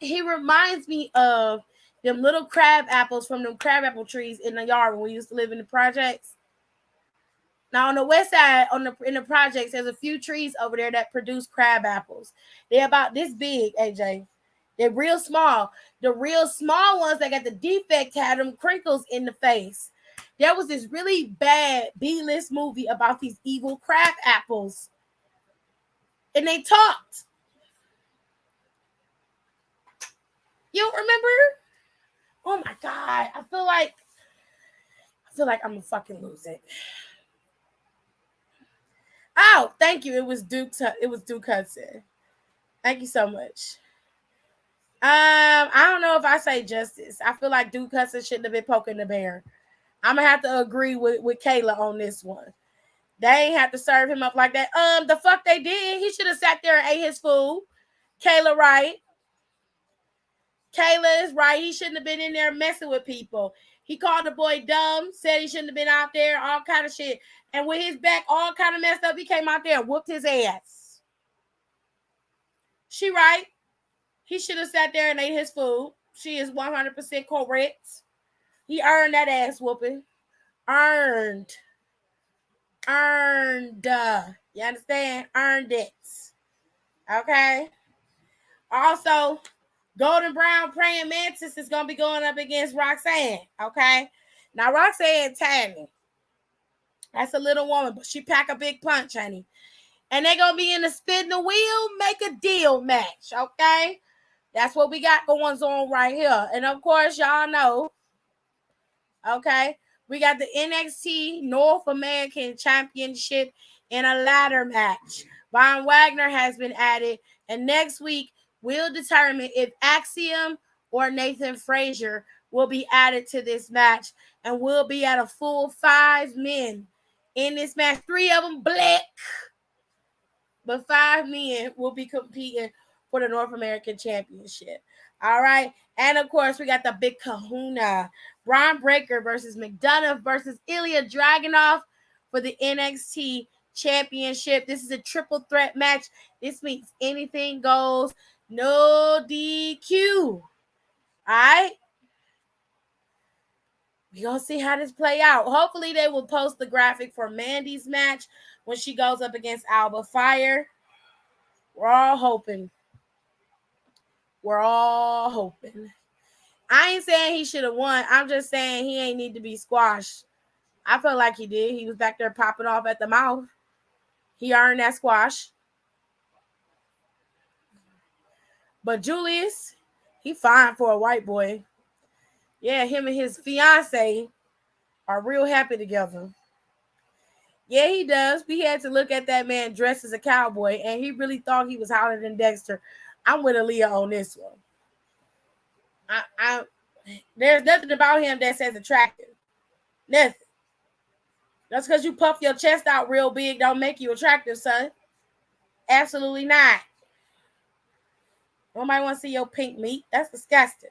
he reminds me of them little crab apples from them crab apple trees in the yard when we used to live in the projects. Now on the west side, in the projects, there's a few trees over there that produce crab apples. They're about this big, AJ. They're real small. The real small ones that got the defect had them crinkles in the face. There was this really bad B-list movie about these evil crab apples. And they talked. You don't remember? Oh my God. I feel like I'm gonna fucking lose it. Oh, thank you. It was Duke Hudson. Thank you so much. I don't know if I say justice. I feel like Duke Hudson shouldn't have been poking the bear. I'm gonna have to agree with Kayla on this one. They ain't have to serve him up like that. The fuck they did. He should have sat there and ate his food. Kayla right. Kayla is right. He shouldn't have been in there messing with people. He called the boy dumb, said he shouldn't have been out there, all kind of shit. And with his back all kind of messed up, he came out there and whooped his ass. She right. He should have sat there and ate his food. She is 100% correct. He earned that ass whooping. Earned. You understand? Earned it. Okay. Also, Golden Brown Praying Mantis is going to be going up against Roxanne. Okay. Now, Roxanne tiny. That's a little woman, but she pack a big punch, honey. And they're going to be in the spin the wheel, make a deal match. Okay. That's what we got going on right here. And of course, y'all know. Okay. We got the NXT North American Championship in a ladder match. Von Wagner has been added. And next week, we'll determine if Axiom or Nathan Frazier will be added to this match. And we'll be at a full 5 men in this match. 3 of them black. But 5 men will be competing for the North American Championship. All right. And of course, we got the big kahuna. Braun Breaker versus McDonough versus Ilya Dragunov for the NXT Championship. This is a triple threat match. This means anything goes. No DQ. All right. We're going to see how this play out. Hopefully, they will post the graphic for Mandy's match when she goes up against Alba Fire. We're all hoping. I ain't saying he should have won. I'm just saying he ain't need to be squashed. I felt like he did. He was back there popping off at the mouth. He earned that squash. But Julius, he fine for a white boy. Yeah, him and his fiance are real happy together. Yeah, he does. We had to look at that man dressed as a cowboy, and he really thought he was hotter than Dexter. I'm with Aaliyah on this one. There's nothing about him that says attractive. Nothing. That's because you puff your chest out real big don't make you attractive, son. Absolutely not. Nobody want to see your pink meat. That's disgusting.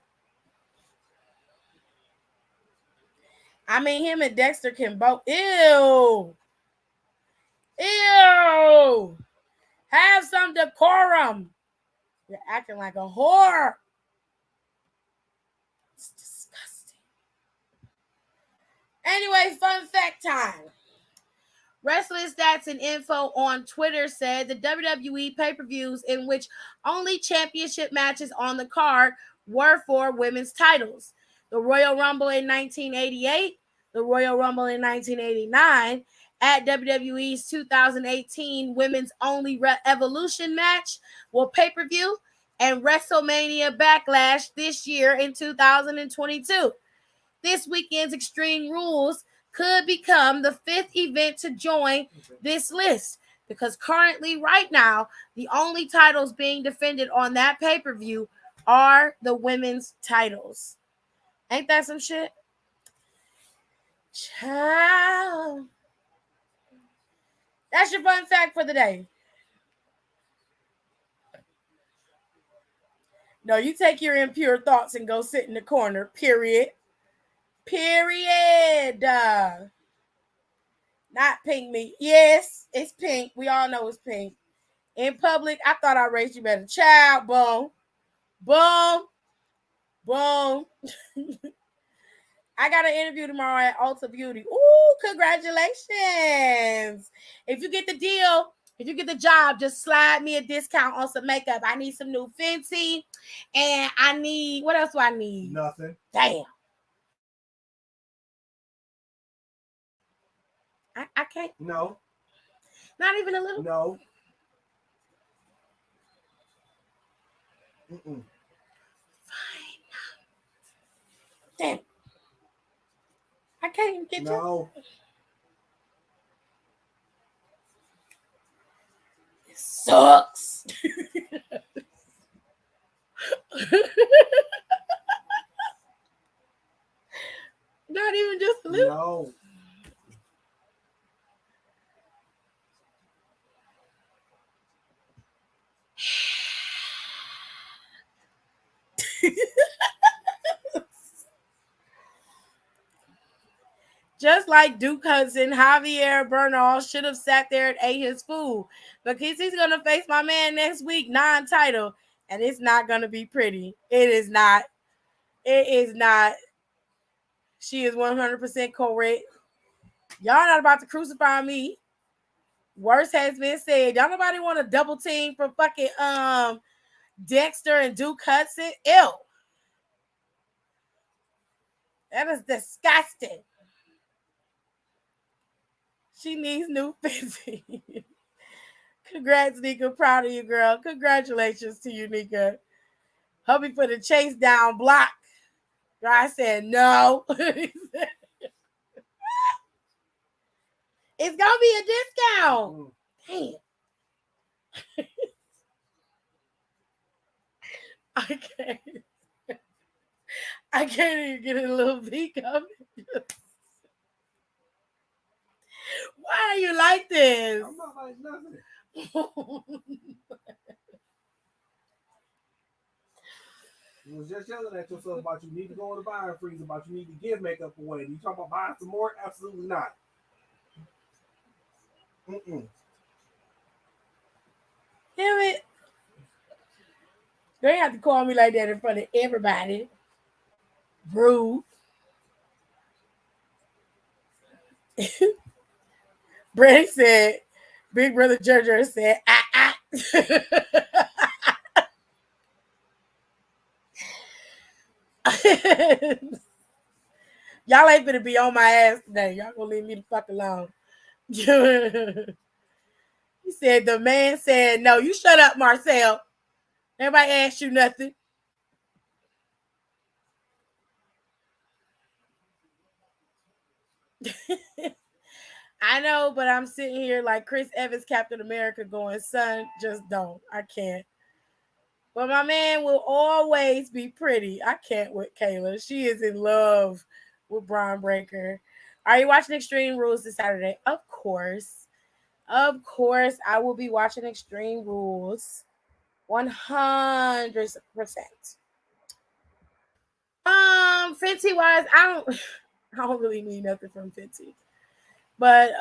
I mean, him and Dexter can both. Ew. Have some decorum. You're acting like a whore. It's disgusting. Anyway, fun fact time. Wrestling Stats and Info on Twitter said the WWE pay-per-views in which only championship matches on the card were for women's titles. The Royal Rumble in 1988, the Royal Rumble in 1989, at WWE's 2018 Women's Only Evolution match will pay-per-view, and WrestleMania Backlash this year in 2022. This weekend's Extreme Rules could become the 5th event to join this list because currently, right now, the only titles being defended on that pay-per-view are the women's titles. Ain't that some shit? Child. That's your fun fact for the day. No, you take your impure thoughts and go sit in the corner, period. Not pink meat. Yes, it's pink. We all know it's pink. In public, I thought I raised you better. Child, boom. I got an interview tomorrow at Ulta Beauty. Ooh, congratulations. If you get the deal, if you get the job, just slide me a discount on some makeup. I need some new Fenty. And I need, what else do I need? Nothing. Damn. I can't. No. Not even a little? No. Mm-mm. Fine. Damn. I can't even get No. It sucks. Not even just a little. No. Just like Duke Hudson, Javier Bernal should have sat there and ate his food because he's going to face my man next week, non-title, and it's not going to be pretty. It is not. It is not. She is 100% correct. Y'all not about to crucify me. Worse has been said. Y'all nobody want to double team for fucking Dexter and Duke Hudson? Ew. That is disgusting. She needs new Fenty. Congrats, Nika. Proud of you, girl. Congratulations to you, Nika. Hope you put a chase down block. I said no. It's gonna be a discount. Damn. I can't even get a little peek of it. Why are you like this? I'm not like nothing. You was just yelling at yourself about you need to go on the buying freeze, about you need to give makeup away. You talk about buying some more? Absolutely not. Damn it. They have to call me like that in front of everybody. Rude. Brady said, Big Brother Jojo said, Y'all ain't gonna be on my ass today. Y'all gonna leave me the fuck alone. He said, the man said, no, you shut up, Marcel. Everybody asked you nothing. I know, but I'm sitting here like Chris Evans, Captain America, going, son, just don't. I can't. But my man will always be pretty. I can't with Kayla. She is in love with Braun Breaker. Are you watching Extreme Rules this Saturday? Of course. Of course, I will be watching Extreme Rules 100%. Fenty wise, I don't really need nothing from Fenty. But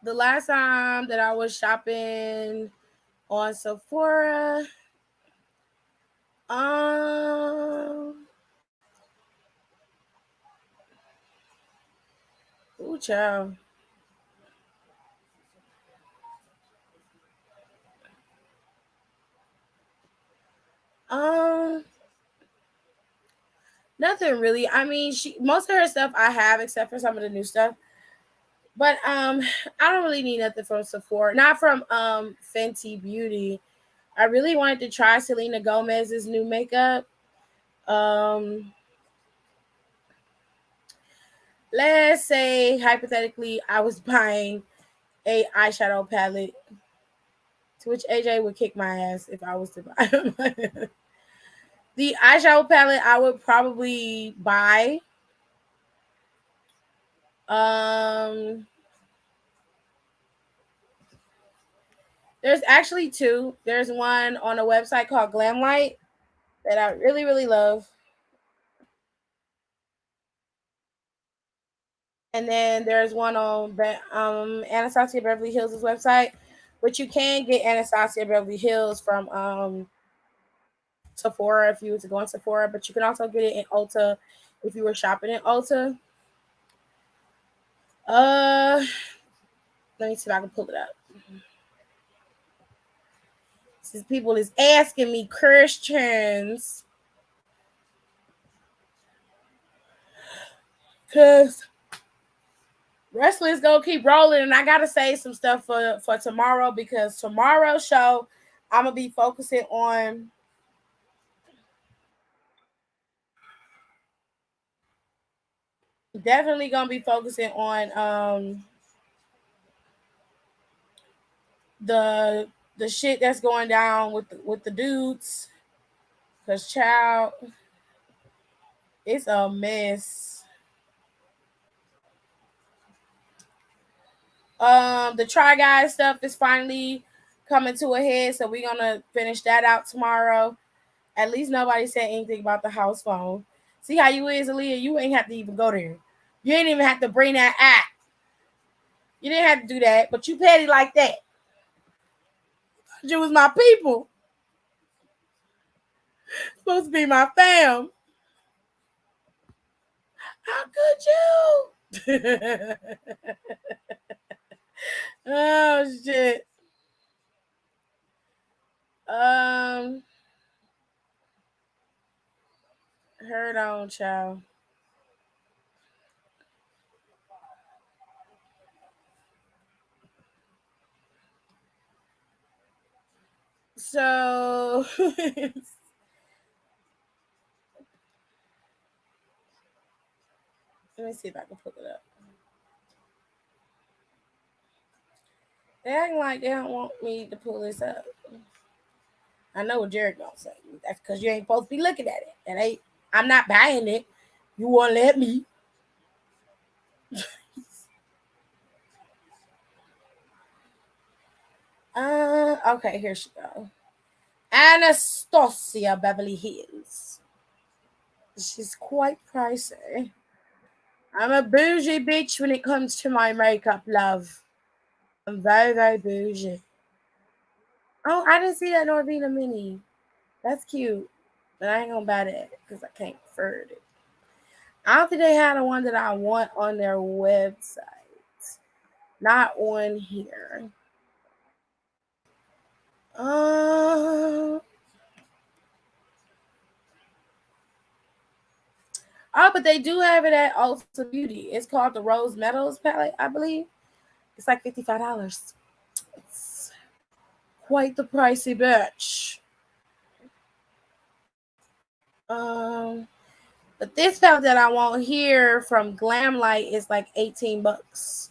the last time that I was shopping on Sephora, ooh, child. Nothing really. I mean, most of her stuff I have, except for some of the new stuff. But I don't really need nothing from Sephora. Not from Fenty Beauty. I really wanted to try Selena Gomez's new makeup. Let's say hypothetically I was buying a eyeshadow palette, to which AJ would kick my ass if I was to buy the eyeshadow palette. I would probably buy there's actually two. There's one on a website called Glamlight that I really, really love. And then there's one on Anastasia Beverly Hills' website, but you can get Anastasia Beverly Hills from Sephora if you were to go on Sephora, but you can also get it in Ulta if you were shopping in Ulta. Let me see if I can pull it up. Since people is asking me, Christians, because wrestling's gonna keep rolling, and I gotta say some stuff for tomorrow, because tomorrow's show I'm gonna be focusing on definitely gonna be focusing on the shit that's going down with the dudes, because child, it's a mess. The Try Guys stuff is finally coming to a head, so we're gonna finish that out tomorrow. At least nobody said anything about the house phone. See how you is, Aaliyah? You ain't have to even go there. You ain't even have to bring that app. You didn't have to do that, but you petty like that. You was my people. Supposed to be my fam. How could you? Oh shit. Heard on, child. So let me see if I can pull it up. They acting like they don't want me to pull this up. I know what Jared gonna say. That's because you ain't supposed to be looking at it. And I'm not buying it. You won't let me. Okay, here she go. Anastasia Beverly Hills. She's quite pricey. I'm a bougie bitch when it comes to my makeup, love. I'm very, very bougie. Oh, I didn't see that Norvina mini. That's cute. But I ain't gonna buy that because I can't afford it. I don't think they had the one that I want on their website. Not on here. Oh, but they do have it at Ulta Beauty. It's called the Rose Metals palette, I believe. It's like $55. It's quite the pricey bitch. But this palette that I want here from Glamlight is like $18.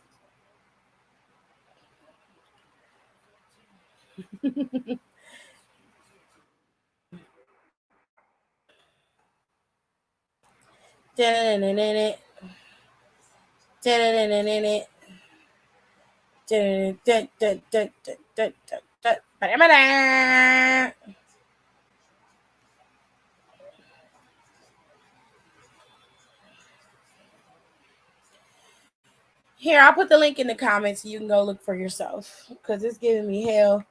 Here, I'll put the link in the comments so you can go look for yourself because it's giving me hell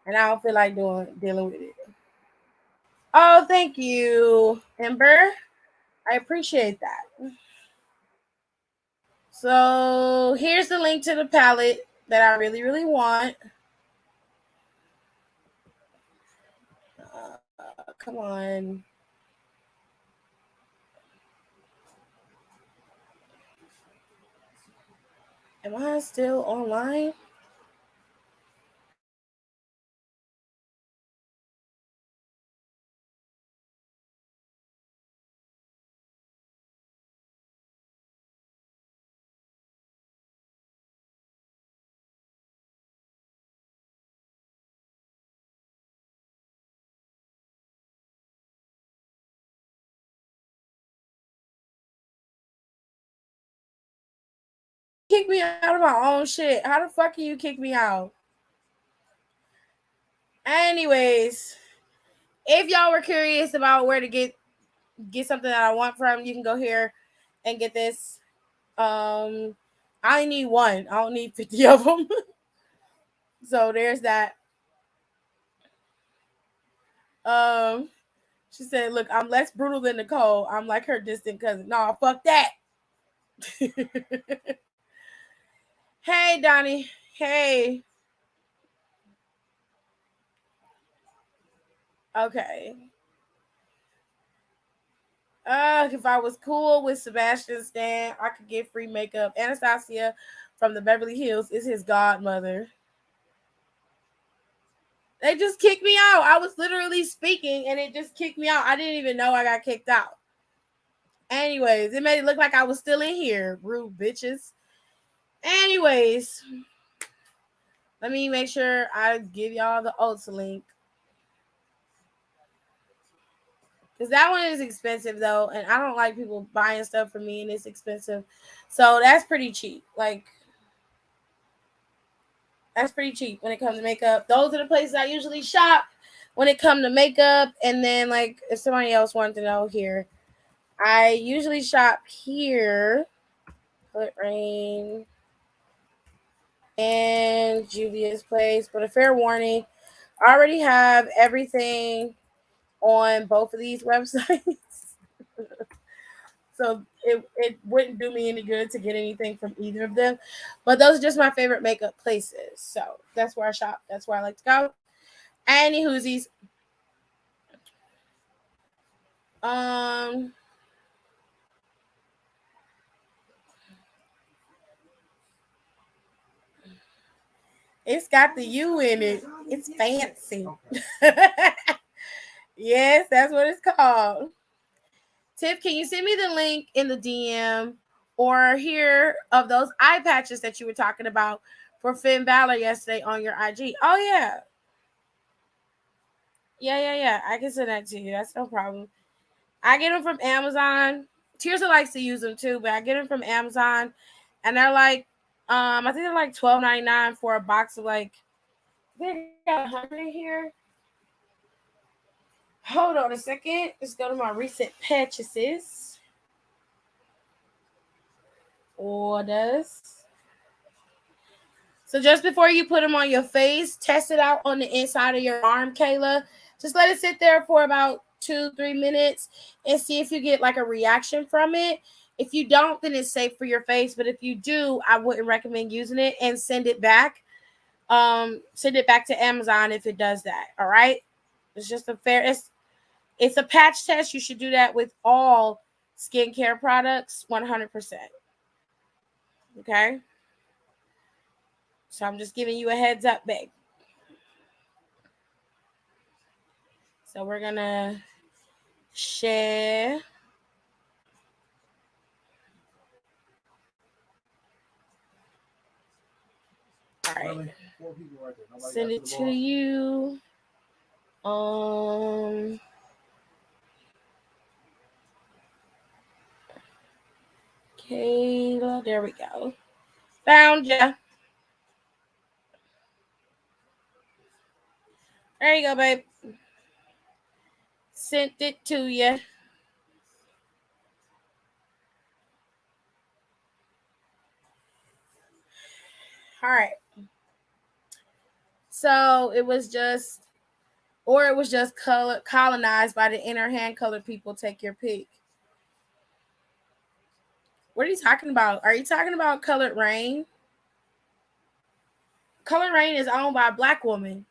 and I don't feel like dealing with it. Oh, thank you, Ember. I appreciate that. So here's the link to the palette that I really, really want. Come on. Am I still online? Kick me out of my own shit. How the fuck can you kick me out? Anyways, if y'all were curious about where to get something that I want from, you can go here and get this. I only need one. I don't need 50 of them. So there's that. She said, look, I'm less brutal than Nicole. I'm like her distant cousin. No, fuck that. Hey, Donnie. Hey. Okay. If I was cool with Sebastian Stan, I could get free makeup. Anastasia from the Beverly Hills is his godmother. They just kicked me out. I was literally speaking and it just kicked me out. I didn't even know I got kicked out. Anyways, it made it look like I was still in here. Rude bitches. Anyways, let me make sure I give y'all the Ulta link. Because that one is expensive, though. And I don't like people buying stuff for me and it's expensive. So that's pretty cheap. Like, that's pretty cheap when it comes to makeup. Those are the places I usually shop. when it comes to makeup. And then, like, if somebody else wanted to know here, I usually shop here, Color Rain and Juvia's Place. But a fair warning, I already have everything on both of these websites. So it wouldn't do me any good to get anything from either of them. But those are just my favorite makeup places. So that's where I shop. That's where I like to go. Any whoosies. It's got the U in it. It's fancy. Yes, that's what it's called. Tiff, can you send me the link in the DM or here of those eye patches that you were talking about for Finn Balor yesterday on your IG? Oh, yeah. Yeah. I can send that to you. That's no problem. I get them from Amazon. Tirsa likes to use them too, but I get them from Amazon. And they're like, I think they're like $12.99 for a box of like, I think I got 100 here. Hold on a second. Let's go to my recent purchases. Orders. So just before you put them on your face, test it out on the inside of your arm, Kayla. Just let it sit there for about 2-3 minutes and see if you get like a reaction from it. If you don't, then it's safe for your face. But if you do, I wouldn't recommend using it and send it back. Send it back to Amazon if it does that. All right. It's just a fair, it's a patch test. You should do that with all skincare products, 100%. Okay. So I'm just giving you a heads up, babe. So we're going to share. All right. Send it to you. Kayla, there we go. Found ya. There you go, babe. Sent it to you. All right. So it was just colonized by the inner hand colored people. Take your pick. What are you talking about? Are you talking about Colored Rain? Colored Rain is owned by a Black woman.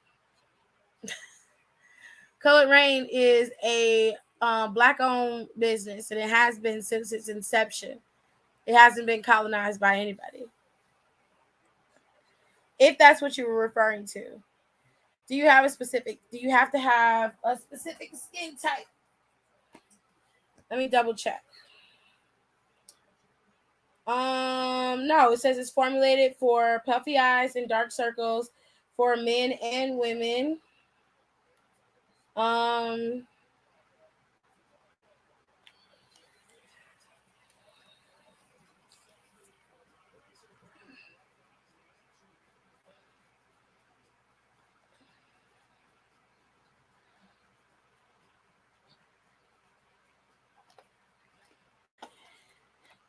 Colored Rain is a Black-owned business, and it has been since its inception. It hasn't been colonized by anybody. If that's what you were referring to. Do you have to have a specific skin type? Let me double check. No, it says it's formulated for puffy eyes and dark circles for men and women.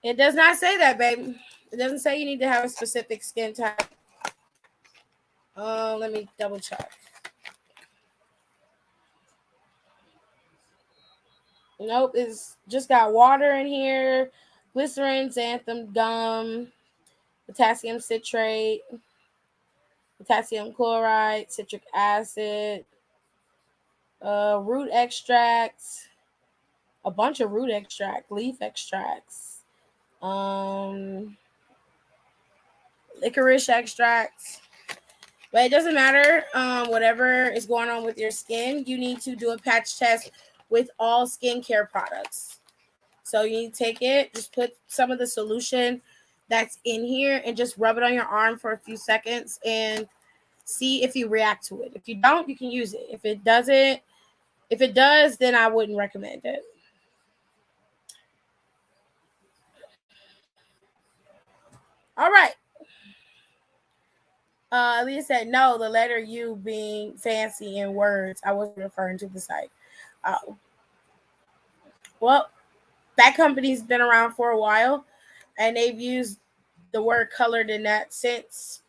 It does not say that, baby. It doesn't say you need to have a specific skin type. Let me double check. Nope, it's just got water in here, glycerin, xanthan gum, potassium citrate, potassium chloride, citric acid, root extracts, a bunch of root extract, leaf extracts, licorice extracts. But it doesn't matter. Whatever is going on with your skin, you need to do a patch test with all skincare products. So you need to take it, just put some of the solution that's in here and just rub it on your arm for a few seconds and see if you react to it. If you don't, you can use it. If it does, then I wouldn't recommend it. All right. Leah said, no, the letter U being fancy in words. I wasn't referring to the site. Well, that company's been around for a while, and they've used the word colored in that sense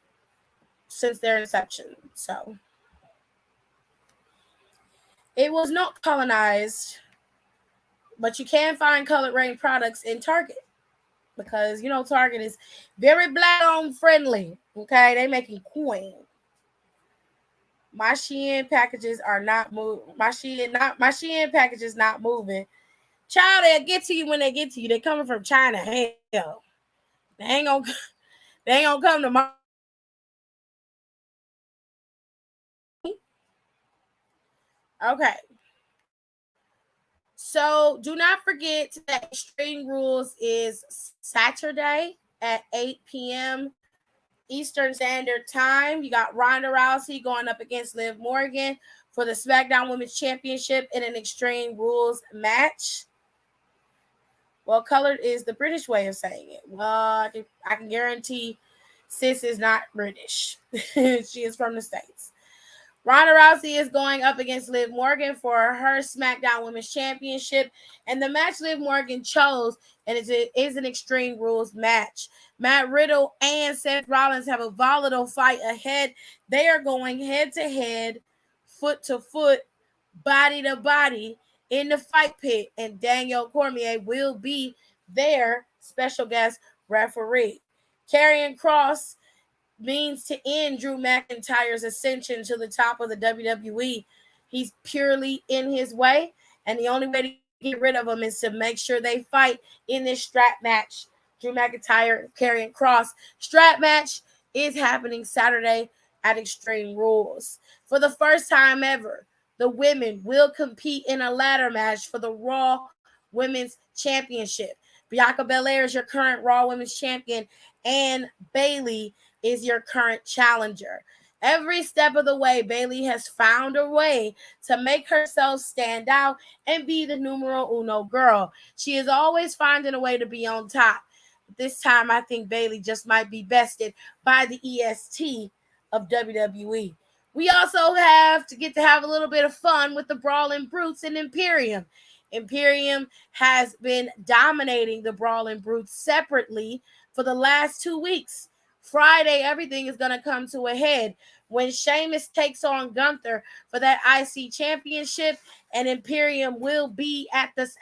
since their inception. So it was not colonized, but you can find colored rain products in Target because, you know, Target is very black-owned friendly. Okay, they making coin. My Shein packages are not moving. My Shein packages not moving. Child, they'll get to you when they get to you. They coming from China. Hell, they ain't gonna come to my. Okay. So do not forget that Extreme Rules is Saturday at 8 p.m. Eastern Standard Time. You got Ronda Rousey going up against Liv Morgan for the SmackDown Women's Championship in an Extreme Rules match. Well, colored is the British way of saying it. Well, I can guarantee sis is not British. She is from the States. Ronda Rousey is going up against Liv Morgan for her SmackDown Women's Championship. And the match Liv Morgan chose, and it is an Extreme Rules match. Matt Riddle and Seth Rollins have a volatile fight ahead. They are going head-to-head, foot-to-foot, body-to-body in the fight pit. And Daniel Cormier will be their special guest referee. Karrion Kross means to end Drew McIntyre's ascension to the top of the WWE. He's purely in his way, and the only way to get rid of him is to make sure they fight in this strap match. Drew McIntyre, Karrion Kross strap match is happening Saturday at Extreme Rules. For the first time ever, the women will compete in a ladder match for the Raw Women's Championship. Bianca Belair is your current Raw Women's Champion, and Bayley is your current challenger. Every step of the way, Bayley has found a way to make herself stand out and be the numero uno girl. She is always finding a way to be on top. This time, I think Bayley just might be bested by the EST of WWE. We also have to get to have a little bit of fun with the Brawling Brutes and Imperium. Imperium has been dominating the Brawling Brutes separately for the last 2 weeks. Friday, everything is going to come to a head when Sheamus takes on Gunther for that IC championship, and Imperium will be at his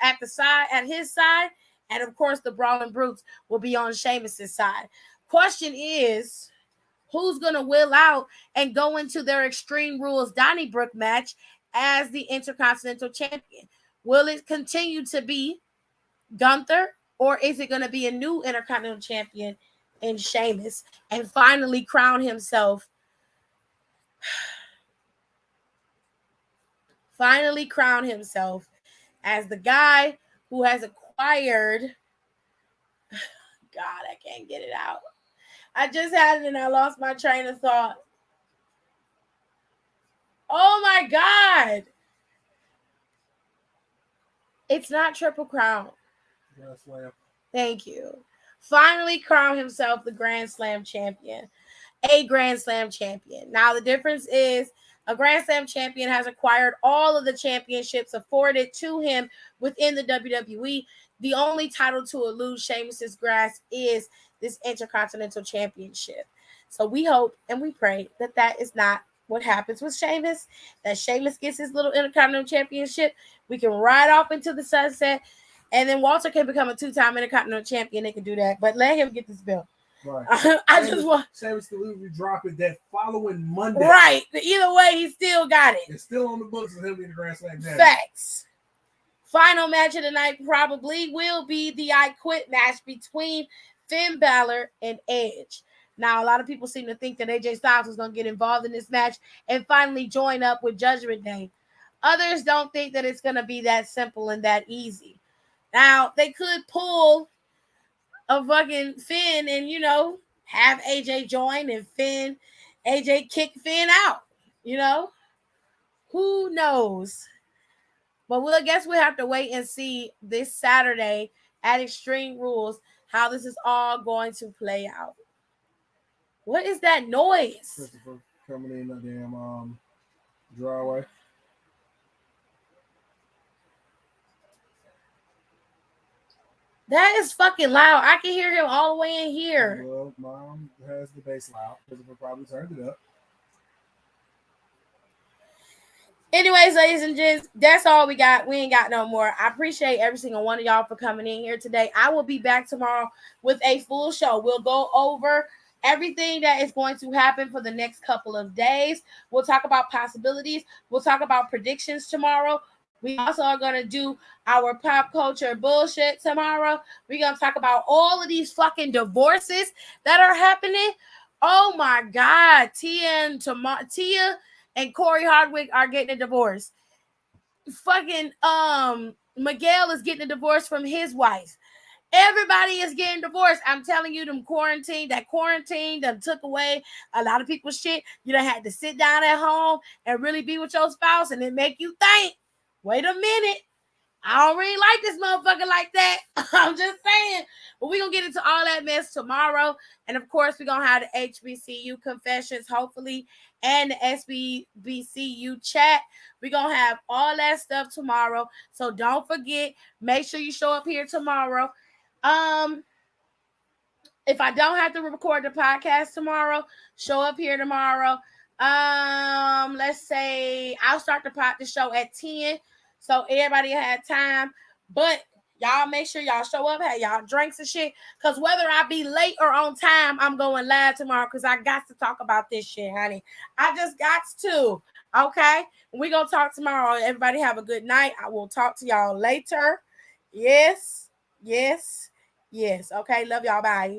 side, and of course the Brawling Brutes will be on Sheamus's side. Question is, who's going to will out and go into their Extreme Rules Donnybrook match as the Intercontinental Champion? Will it continue to be Gunther, or is it going to be a new Intercontinental Champion in Sheamus and finally crown himself as the guy who has acquired, God, I can't get it out. I just had it and I lost my train of thought. Oh my God. It's not Triple Crown. Grand Slam. Thank you. Finally crowned himself the Grand Slam champion. A Grand Slam champion. Now, the difference is a Grand Slam champion has acquired all of the championships afforded to him within the WWE. The only title to elude Sheamus's grasp is this Intercontinental Championship. So we hope and we pray that that is not what happens with Sheamus, that Sheamus gets his little Intercontinental Championship. We can ride off into the sunset, and then Walter can become a 2-time Intercontinental Champion. They can do that, but let him get this belt. Right. I just want Sheamus to literally drop it that following Monday. Right. Either way, he still got it. It's still on the books of him being the Grand Slam champion. Facts. Final match of the night probably will be the I Quit match between Finn Balor and Edge. Now, a lot of people seem to think that AJ Styles is going to get involved in this match and finally join up with Judgment Day. Others don't think that it's going to be that simple and that easy. Now, they could pull a fucking Finn and, have AJ join and AJ kick Finn out, Who knows? But I guess we'll have to wait and see this Saturday at Extreme Rules how this is all going to play out. What is that noise? Christopher coming in the damn driveway. That is fucking loud. I can hear him all the way in here. Well, Mom has the bass loud. Christopher probably turned it up. Anyways, ladies and gents, that's all we got. We ain't got no more. I appreciate every single one of y'all for coming in here today. I will be back tomorrow with a full show. We'll go over everything that is going to happen for the next couple of days. We'll talk about possibilities. We'll talk about predictions tomorrow. We also are going to do our pop culture bullshit tomorrow. We're going to talk about all of these fucking divorces that are happening. Oh my God. Tia and Corey Hardwick are getting a divorce. Fucking Miguel is getting a divorce from his wife. Everybody is getting divorced. I'm telling you, that quarantine that took away a lot of people's shit. You done had to sit down at home and really be with your spouse, and it make you think, wait a minute, I don't really like this motherfucker like that. I'm just saying. But we're going to get into all that mess tomorrow. And, of course, we're going to have the HBCU confessions, hopefully, and the SBCU chat. We're going to have all that stuff tomorrow. So don't forget, make sure you show up here tomorrow. If I don't have to record the podcast tomorrow, show up here tomorrow. Let's say I'll start the show at 10. So everybody had time, but y'all make sure y'all show up, have y'all drinks and shit. Because whether I be late or on time, I'm going live tomorrow because I got to talk about this shit, honey. I just got to. Okay? We're going to talk tomorrow. Everybody have a good night. I will talk to y'all later. Yes. Okay, love y'all. Bye.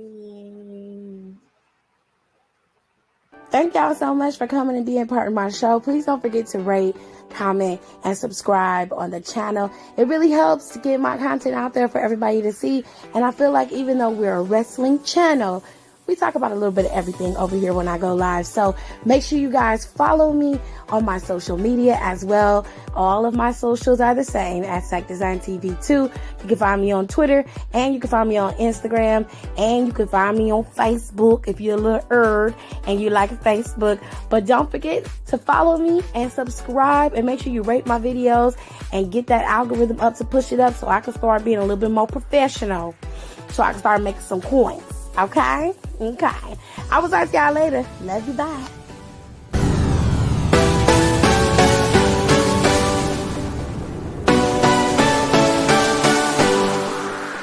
Thank y'all so much for coming and being part of my show. Please don't forget to rate, comment, and subscribe on the channel. It really helps to get my content out there for everybody to see. And I feel like even though we're a wrestling channel, we talk about a little bit of everything over here when I go live. So make sure you guys follow me on my social media as well. All of my socials are the same at Sack Design TV 2. You can find me on Twitter, and you can find me on Instagram, and you can find me on Facebook if you're a little nerd and you like Facebook. But don't forget to follow me and subscribe, and make sure you rate my videos and get that algorithm up to push it up so I can start being a little bit more professional, so I can start making some coins. Okay? I will talk to y'all later. Love you. Bye.